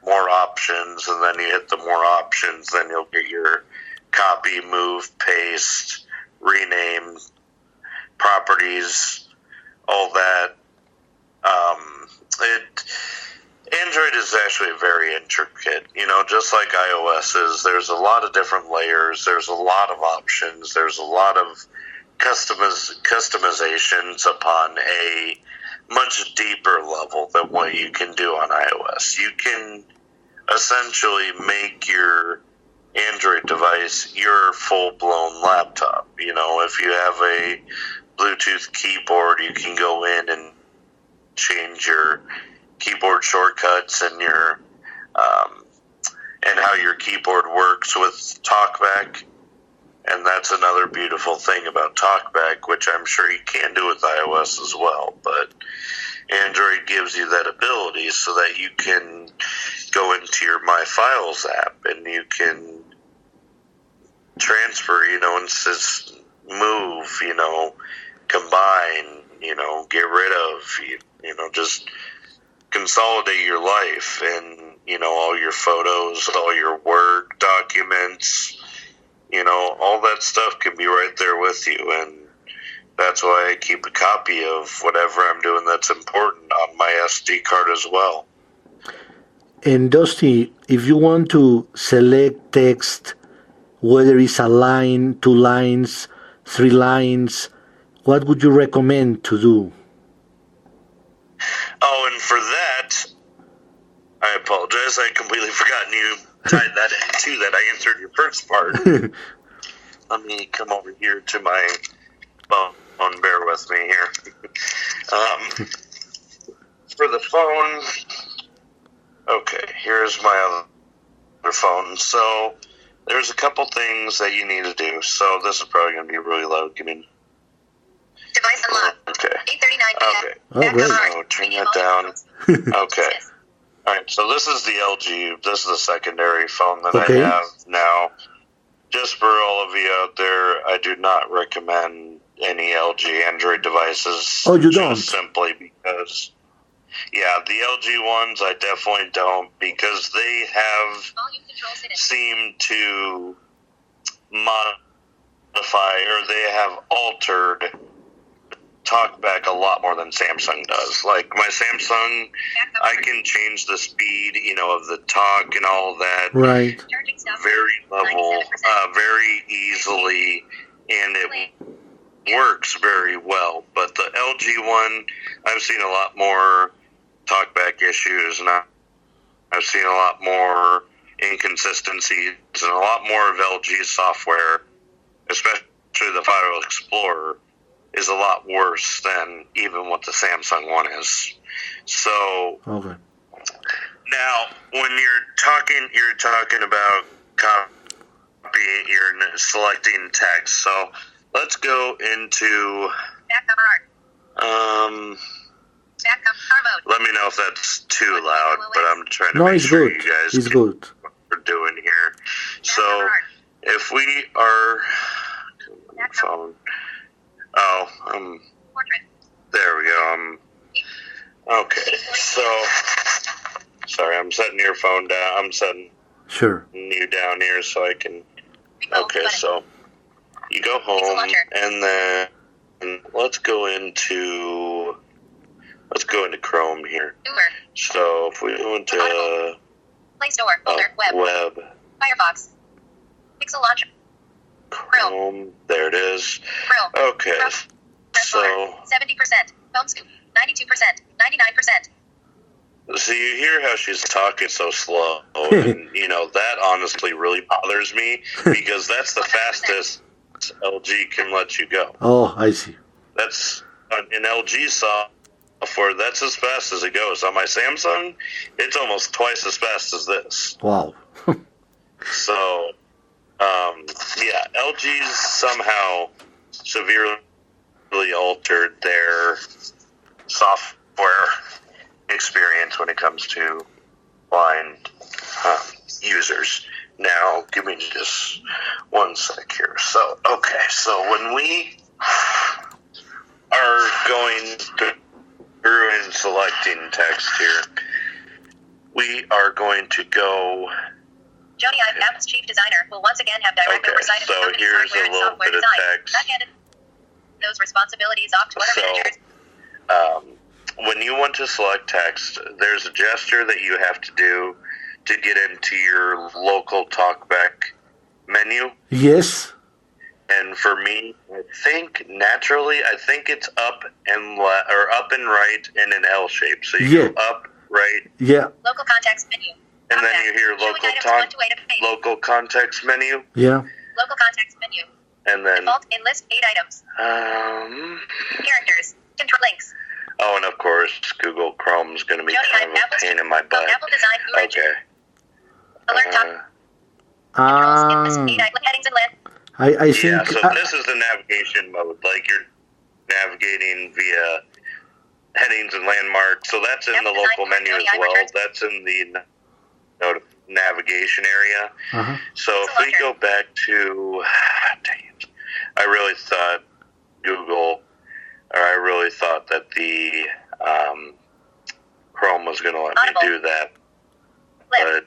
more options, and then you hit the more options, then you'll get your copy, move, paste, rename, properties, all that. Android is actually very intricate, just like iOS is. There's a lot of different layers, there's a lot of options, there's a lot of customizations upon a much deeper level than what you can do on iOS. You can essentially make your Android device your full-blown laptop. If you have a Bluetooth keyboard, you can go in and change your keyboard shortcuts and your and how your keyboard works with TalkBack. And that's another beautiful thing about TalkBack, which I'm sure you can do with iOS as well. But Android gives you that ability so that you can go into your My Files app and you can transfer, and just move, combine, get rid of, just consolidate your life and, all your photos, all your work documents, all that stuff can be right there with you. And that's why I keep a copy of whatever I'm doing that's important on my SD card as well. And Dusty, if you want to select text, whether it's a line, 2 lines, 3 lines, what would you recommend to do? Oh, and for that, I apologize. I completely forgot you tied that into that. I answered your first part. Let me come over here to my phone. Bear with me here. For the phone, okay, here's my other phone. So there's a couple things that you need to do. So this is probably going to be really loud. Give me. Device unlocked. Okay. 8:39 p.m. Okay. Oh, great. So turn that down. Okay. All right. So this is the LG. This is the secondary phone that Okay. I have now. Just for all of you out there, I do not recommend any LG Android devices. Oh, you just don't? Simply because, yeah, the LG ones I definitely don't, because they have Volume control setting. seemed to modify, or they have altered TalkBack a lot more than Samsung does. Like my Samsung, I can change the speed, of the talk and all of that Right. Charging stuff. very level, 97%. very easily, and it works very well. But the LG one, I've seen a lot more TalkBack issues, and I've seen a lot more inconsistencies, and a lot more of LG's software, especially the File Explorer, is a lot worse than even what the Samsung one is. So Okay. now, when you're talking about copy, you're selecting text. So let's go into Back cover art. Back car mode. let me know if that's too loud, but I'm trying to No, make it's sure good. you guys It's can good. what we're doing here. Back So cover art. if we are Back cover. phone, oh, Portrait. there we go. Okay, so sorry, I'm setting your phone down. I'm setting Sure. you down here so I can. Recall Okay, button. so you go Pixel home, launcher. and then let's go into Chrome here. Uber. So if we go into Play Store. Folder. Web. web, Firefox. Pixel launcher. Chrome, there it is. Chrome. Okay, Chrome. Press so 70%. Phone scoop. 92%. 99%. so you hear how she's talking so slow, and that honestly really bothers me because that's the fastest LG can let you go. Oh, I see. That's in LG software. That's as fast as it goes. On my Samsung, it's almost twice as fast as this. Wow. So, yeah, LG's somehow severely altered their software experience when it comes to blind users. Now, give me just one sec here. So, okay, so when we are going through and selecting text here, we are going to go. Jody Ive, Apple's chief designer, will once again have direct Okay, oversight of the so company's here's hardware a and little software bit of design. text. Back-ended those responsibilities off to other So, managers. when you want to select text, there's a gesture that you have to do to get into your local talkback menu. Yes. And for me, I think it's up and up and right in an L shape. So you go up, right, Yeah. Local context menu. and then Talkback. you hear Showing items 1 to 8 of page. local context menu, Yeah. Local context menu. and then Default in list 8 items. Characters. Control links. oh, and of course Google Chrome's going to be Jody kind of Ive, a Apple's pain in my butt. Apple design guru. Okay. Alert top. Controls in list 8 headings and land. I think. Yeah, so this is the navigation mode. Like you're navigating via headings and landmarks. So that's in the local menu as well. That's in the navigation area. Uh-huh. So if we go back to, dang it, I really thought that the Chrome was going to let me do that. But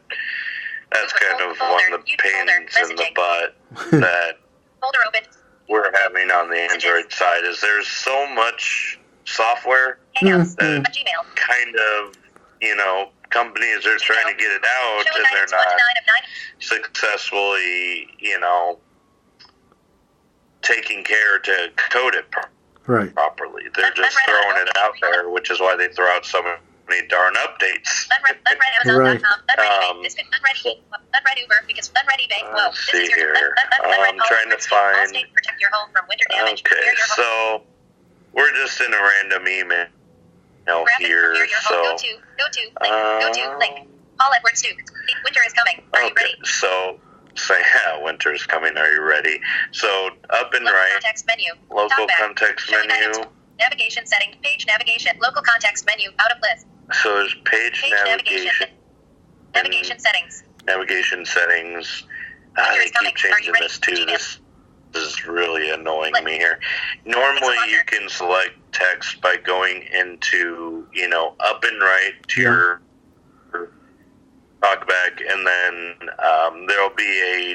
that's kind of one of the pains in the butt that Folder open. we're having on the Android side is there's so much software Hangouts. that Gmail. kind of, companies are trying to get it out Showing and items they're 1 to 9 not of 9. successfully, taking care to code it Right. properly. They're just throwing it out there, which is why they throw out so many darn updates. Unread Amazon.com. Right. Unread this could unread Uber because unread eBay. Whoa. Let's This is see your here. unread I'm trying to Allstate, find. protect your home from winter damage. Okay, Clear your home. so we're just in a random email Graphic, here. clear your home. So, Go to link. Paul Edwards Duke. Winter is coming. Are you okay, ready? so yeah, winter's coming. Are you ready? So up and Local right, context menu. local Talkback. context Showing menu. items. Navigation setting. Page navigation. Local context menu. Out of list. So there's page Page navigation. Navigation settings. Navigation settings. Winter They is coming. keep Are you changing ready? this too. Gmail. This is really annoying Click. me here. Normally Pixel you launcher. can select text by going into, up and right to Yeah. your talkback, and then there'll be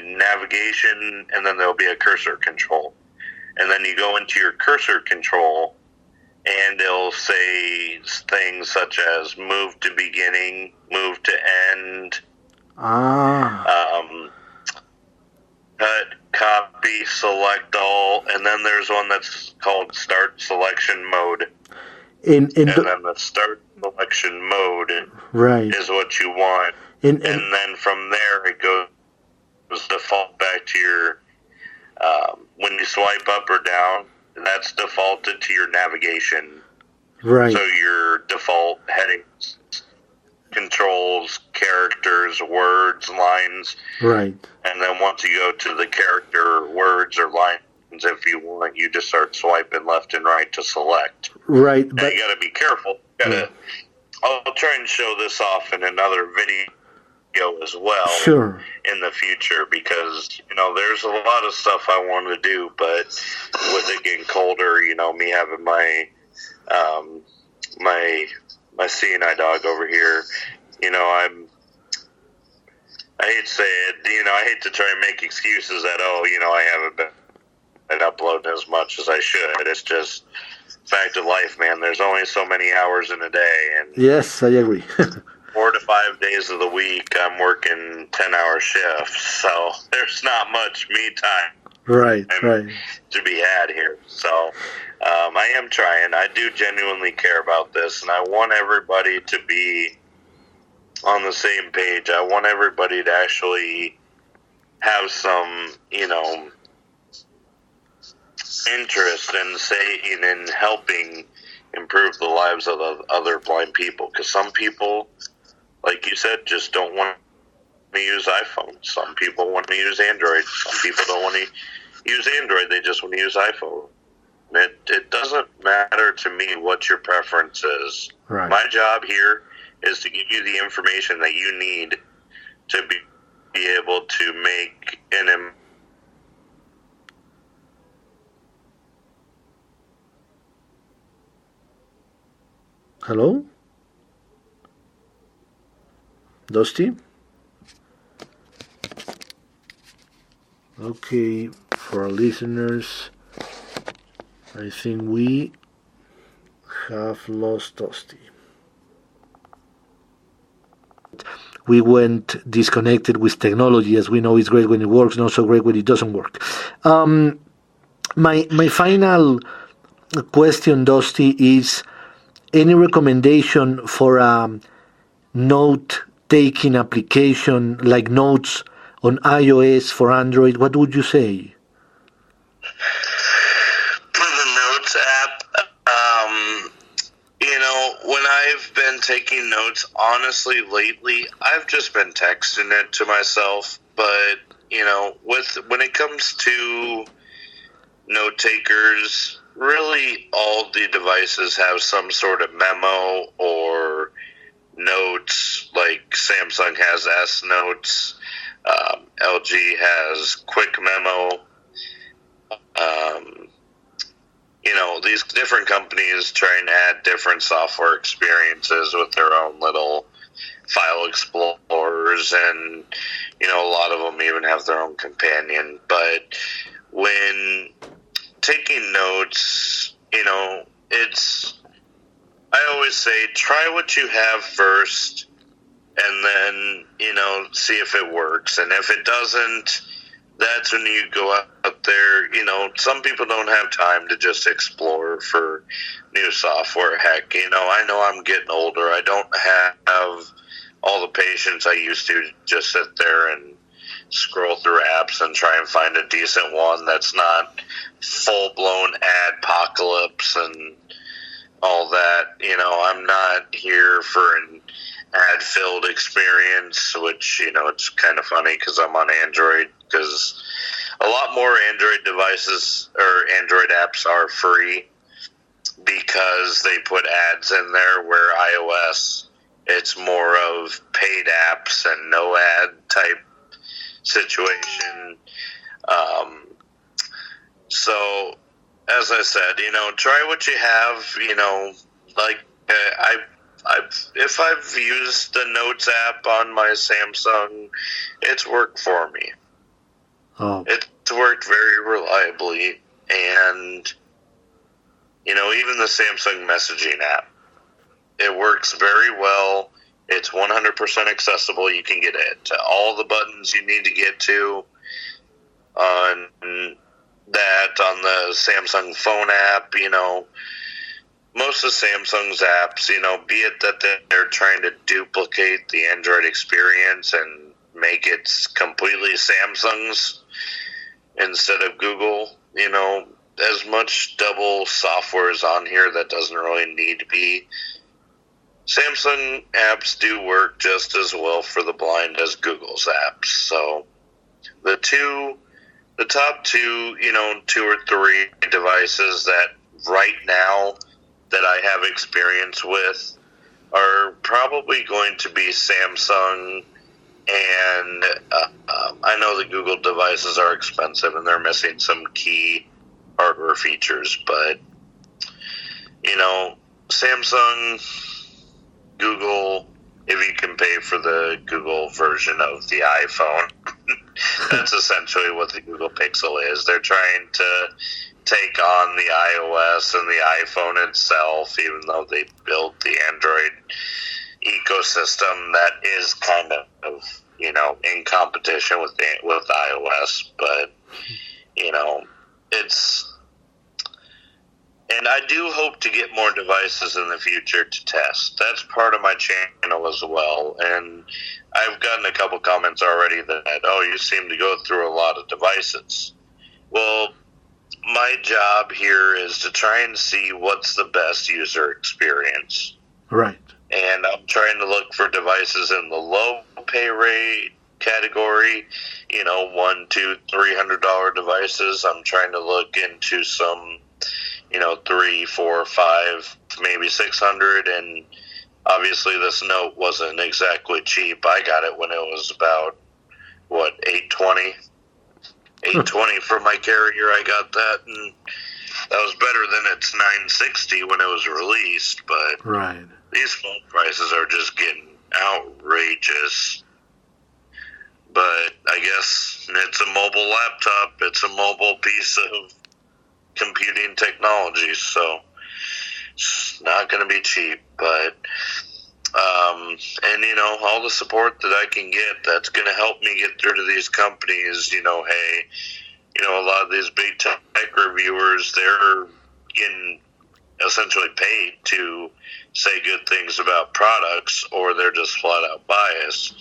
a navigation, and then there'll be a cursor control. And then you go into your cursor control, and it'll say things such as move to beginning, move to end, cut, copy, select all, and then there's one that's called start selection mode. And And then the start selection mode right. is what you want. And And then from there, it goes default back to your, when you swipe up or down, that's defaulted to your navigation. right. So your default headings, controls, characters, words, lines. Right. And then once you go to the character, words, or lines, if you want, you just start swiping left and right to select. Right. Now, But you got to be careful. I'll try and show this off in another video as well sure. in the future because, there's a lot of stuff I want to do, but with it getting colder, me having my my seeing eye dog over here. I hate to say it, I hate to try and make excuses that, I haven't been uploading as much as I should. It's just fact of life, man. There's only so many hours in a day, and yes, I agree. 4 to 5 days of the week, I'm working 10-hour shifts, so there's not much me time. Right. To be had here. So I am trying. I do genuinely care about this, and I want everybody to be on the same page. I want everybody to actually have some, interest in saying and helping improve the lives of other blind people. Because some people, like you said, just don't want to use iPhone. Some people want to use Android. Some people don't want to use Android. They just want to use iPhone. It doesn't matter to me what your preference is. Right. My job here is to give you the information that you need to be able to make an Hello? Dusty? Okay, for our listeners, I think we have lost Dusty. We went disconnected with technology. As we know, it's great when it works, not so great when it doesn't work. My final question, Dusty, is any recommendation for a note-taking application like Notes on iOS for Android? What would you say? For the Notes app, when I've been taking notes, honestly, lately, I've just been texting it to myself. But, when it comes to note takers, really all the devices have some sort of memo or notes. Like Samsung has S Notes, LG has Quick Memo. These different companies try and add different software experiences with their own little file explorers, and a lot of them even have their own companion. But when taking notes, I always say try what you have first, and then see if it works. And if it doesn't, that's when you go out there. Some people don't have time to just explore for new software. Heck, I know I'm getting older. I don't have all the patience I used to just sit there and scroll through apps and try and find a decent one that's not full-blown adpocalypse and all that. I'm not here for an ad-filled experience, which, it's kind of funny because I'm on Android, because a lot more Android devices or Android apps are free because they put ads in there, where iOS, it's more of paid apps and no ad type situation. So, as I said, try what you have. If I've used the Notes app on my Samsung, it's worked for me. Oh. It's worked very reliably, and even the Samsung messaging app, it works very well. It's 100% accessible. You can get it to all the buttons you need to get to on that, on the Samsung phone app. Most of Samsung's apps, be it that they're trying to duplicate the Android experience and make it completely Samsung's instead of Google, as much double software is on here that doesn't really need to be. Samsung apps do work just as well for the blind as Google's apps. So the top two, 2 or 3 devices that right now that I have experience with are probably going to be Samsung, and I know the Google devices are expensive and they're missing some key hardware features, but Samsung, Google, if you can pay for the Google version of the iPhone, that's essentially what the Google Pixel is. They're trying to take on the iOS and the iPhone itself, even though they built the Android ecosystem that is kind of, in competition with iOS. But, and I do hope to get more devices in the future to test. That's part of my channel as well. And I've gotten a couple comments already that, you seem to go through a lot of devices. Well, my job here is to try and see what's the best user experience. Right. And I'm trying to look for devices in the low pay rate category, $100, $200, $300 devices. I'm trying to look into some, $300, $400, $500, maybe $600. And obviously this Note wasn't exactly cheap. I got it when it was about, $820. $820 from my carrier. I got that, and that was better than its $960 when it was released. But right. These phone prices are just getting outrageous. But I guess it's a mobile laptop. It's a mobile piece of computing technology, so it's not going to be cheap. But and all the support that I can get, that's going to help me get through to these companies. Hey, a lot of these big tech reviewers, they're getting essentially paid to say good things about products, or they're just flat out biased.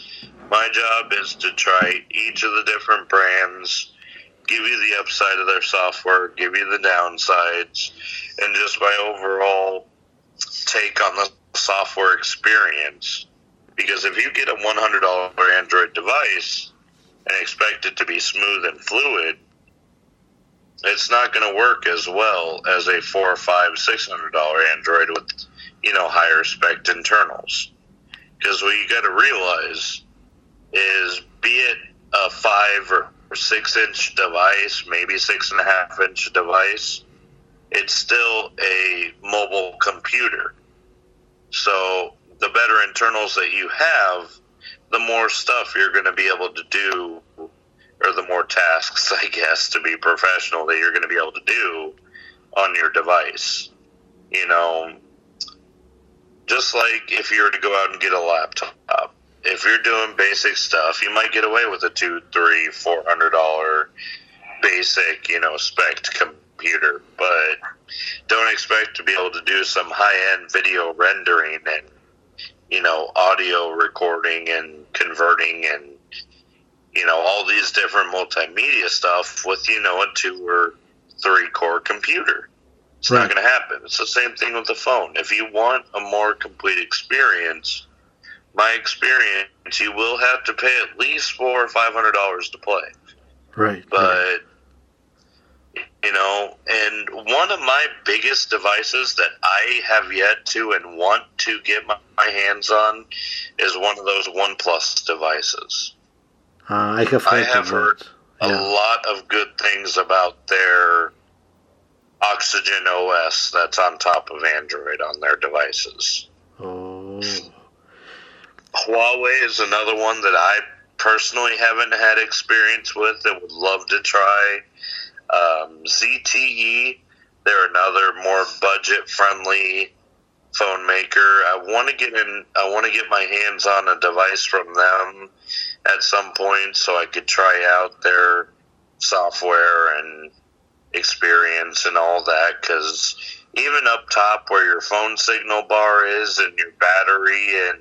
My job is to try each of the different brands, give you the upside of their software, give you the downsides, and just my overall take on the software experience. Because if you get a $100 Android device and expect it to be smooth and fluid, it's not going to work as well as a $400, $500, $600 Android with, higher spec internals. Because what you got to realize is, be it a 5 or 6 inch device, maybe 6.5 inch device, it's still a mobile computer. So the better internals that you have, the more stuff you're going to be able to do, or the more tasks, I guess, to be professional, that you're going to be able to do on your device. Just like if you were to go out and get a laptop, if you're doing basic stuff, you might get away with a $200, $300, $400 basic, spec computer, but don't expect to be able to do some high-end video rendering and, audio recording and converting and, all these different multimedia stuff with, a 2 or 3 core computer. It's not going to happen. It's the same thing with the phone. If you want a more complete experience, my experience, you will have to pay at least $400 or $500 to play. Right. But, and one of my biggest devices that I have yet to and want to get my hands on is one of those OnePlus devices. I have heard a lot of good things about their Oxygen OS that's on top of Android on their devices. Oh. Huawei is another one that I personally haven't had experience with and would love to try. ZTE, they're another more budget-friendly phone maker. I want to get my hands on a device from them at some point so I could try out their software and experience and all that, because even up top where your phone signal bar is and your battery and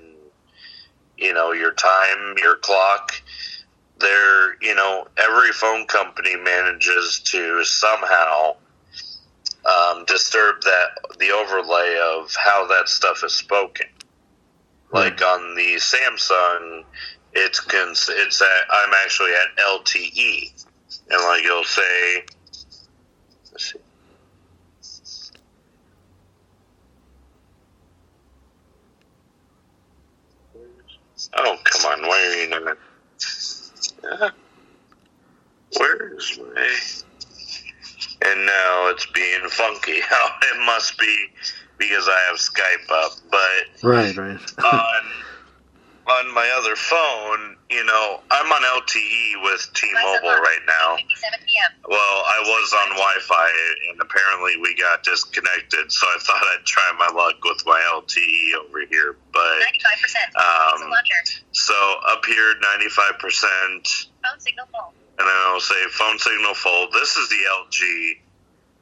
your time, your clock, there, every phone company manages to somehow disturb the overlay of how that stuff is spoken. Like on the Samsung, I'm actually at LTE, and like it'll say, let's see. Oh, come on, why are you not? Where's my... And now it's being funky. It must be because I have Skype up. But Right. on my other phone, I'm on LTE with T-Mobile right now. 7 p.m. Well, I was on Wi-Fi, and apparently we got disconnected, so I thought I'd try my luck with my LTE over here. But 95%. Launcher. so up here, 95%, Phone signal full. and then I'll say phone signal full. This is the LG.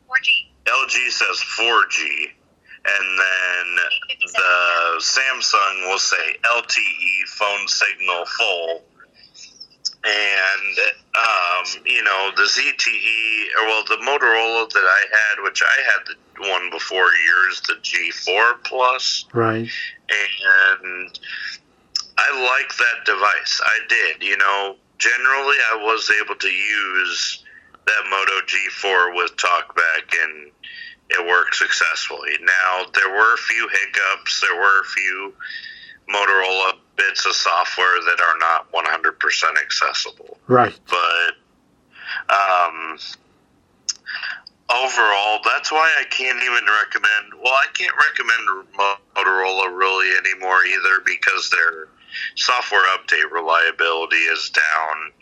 4G. LG says 4G. And then the Samsung will say LTE phone signal full. And, the ZTE, the Motorola that I had, which I had the one before yours, the G4 Plus. Right. And I like that device. I did. Generally I was able to use that Moto G4 with TalkBack, and it worked successfully. Now, there were a few hiccups. There were a few Motorola bits of software that are not 100% accessible. Right. But overall, that's why I can't even recommend... Well, I can't recommend Motorola really anymore either, because their software update reliability is down.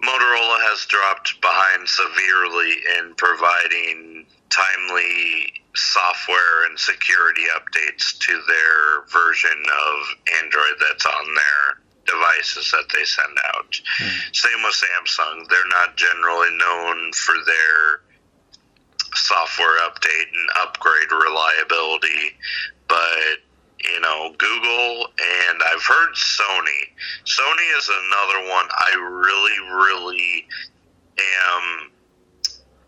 Motorola has dropped behind severely in providing timely software and security updates to their version of Android that's on their devices that they send out. Same with Samsung. They're not generally known for their software update and upgrade reliability, but Google, and I've heard Sony. Sony is another one I really am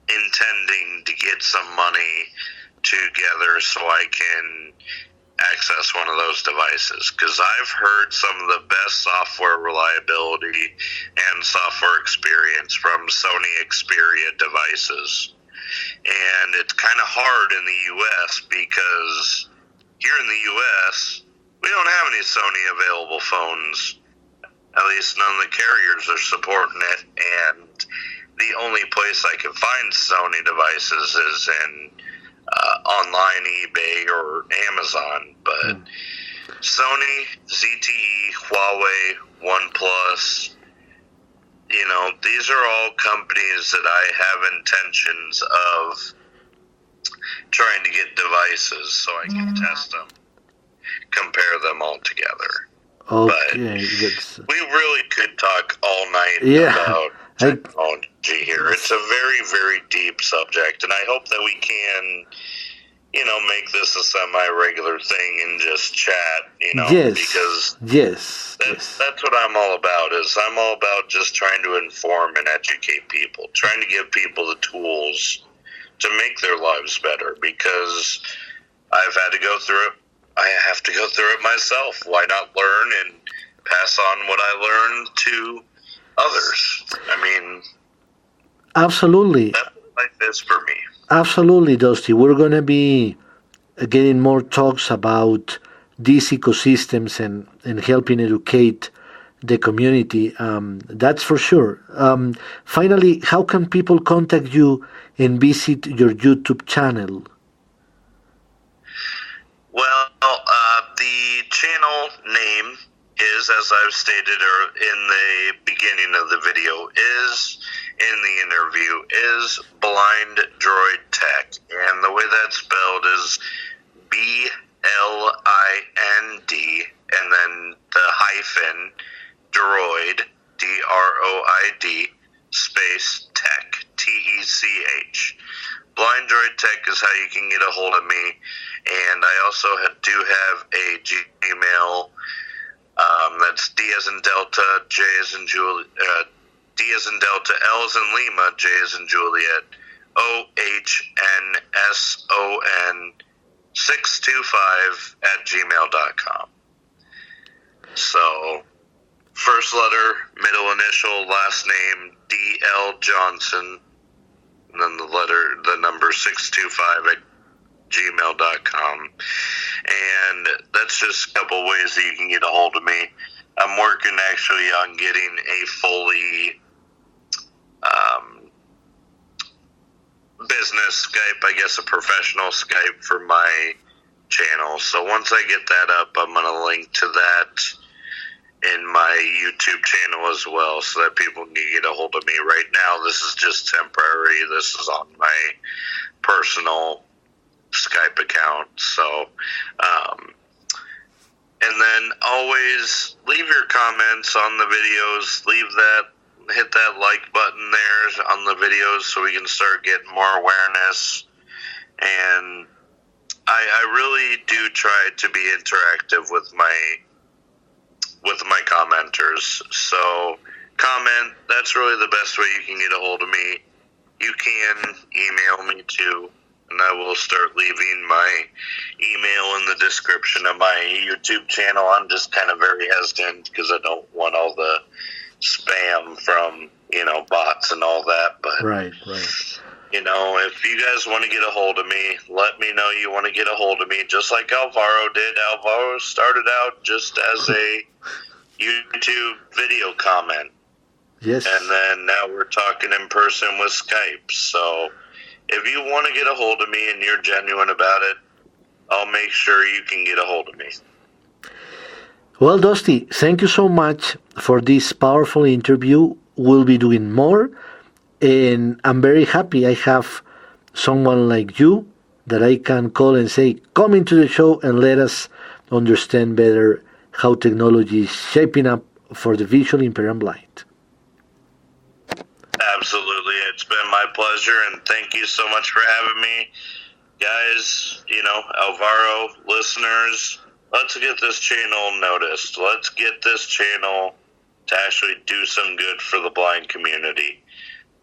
intending to get some money together so I can access one of those devices, because I've heard some of the best software reliability and software experience from Sony Xperia devices. And it's kind of hard in the U.S. because here in the U.S., we don't have any Sony available phones. At least none of the carriers are supporting it, and the only place I can find Sony devices is in online eBay or Amazon. But Sony, ZTE, Huawei, OnePlus, these are all companies that I have intentions of trying to get devices so I can test them, compare them all together. Okay, but we really could talk all night about technology here. It's a very, very deep subject, and I hope that we can, make this a semi-regular thing and just chat, because that's what I'm all about. I'm all about just trying to inform and educate people, trying to give people the tools to make their lives better, because I've had to go through it. I have to go through it myself. Why not learn and pass on what I learned to others? Absolutely. That's what life is for me. Absolutely, Dusty. We're going to be getting more talks about these ecosystems and helping educate the community. That's for sure. Finally, how can people contact you and visit your YouTube channel? Well, the channel name is, as I've stated in the beginning of the video, is in the interview, is Blind Droid Tech. And the way that's spelled is BLIND, and then the hyphen, droid, DROID, space tech, TECH. Blind Droid Tech is how you can get a hold of me. And I also do have a Gmail. That's D as in Delta, J as in Juliet, D as in Delta, L as in Lima, J as in Juliet, OHNSON 625 at gmail.com. So, first letter, middle initial, last name, D.L. Johnson, and then the number 625 at gmail.com. And that's just a couple ways that you can get a hold of me. I'm working actually on getting a fully business Skype, I guess a professional Skype for my channel. So once I get that up, I'm going to link to that in my YouTube channel as well, so that people can get a hold of me. Right now, this is just temporary. This is on my personal Skype account. So, and then always leave your comments on the videos. Hit that like button there on the videos so we can start getting more awareness. And I really do try to be interactive with my commenters. So comment, that's really the best way you can get a hold of me. You can email me too, and I will start leaving my email in the description of my YouTube channel. I'm just kind of very hesitant because I don't want all the spam from, bots and all that. But Right. if you guys want to get a hold of me, let me know you want to get a hold of me, just like Alvaro did. Alvaro started out just as a YouTube video comment. Yes. And then now we're talking in person with Skype. So if you want to get a hold of me and you're genuine about it, I'll make sure you can get a hold of me. Well, Dusty, thank you so much for this powerful interview. We'll be doing more, and I'm very happy I have someone like you that I can call and say, come into the show and let us understand better how technology is shaping up for the visually impaired and blind. Absolutely. It's been my pleasure, and thank you so much for having me. Guys, Alvaro, listeners, let's get this channel noticed. Let's get this channel to actually do some good for the blind community.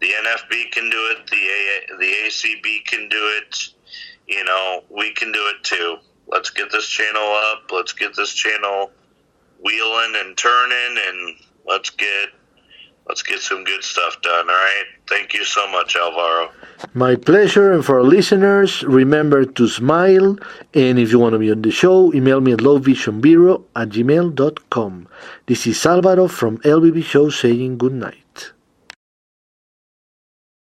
The NFB can do it. The ACB can do it. We can do it too. Let's get this channel up. Let's get this channel wheeling and turning, and let's get some good stuff done. All right. Thank you so much, Alvaro. My pleasure. And for our listeners, remember to smile. And if you want to be on the show, email me at lowvisionbureau@gmail.com. This is Alvaro from LVB Show saying good night.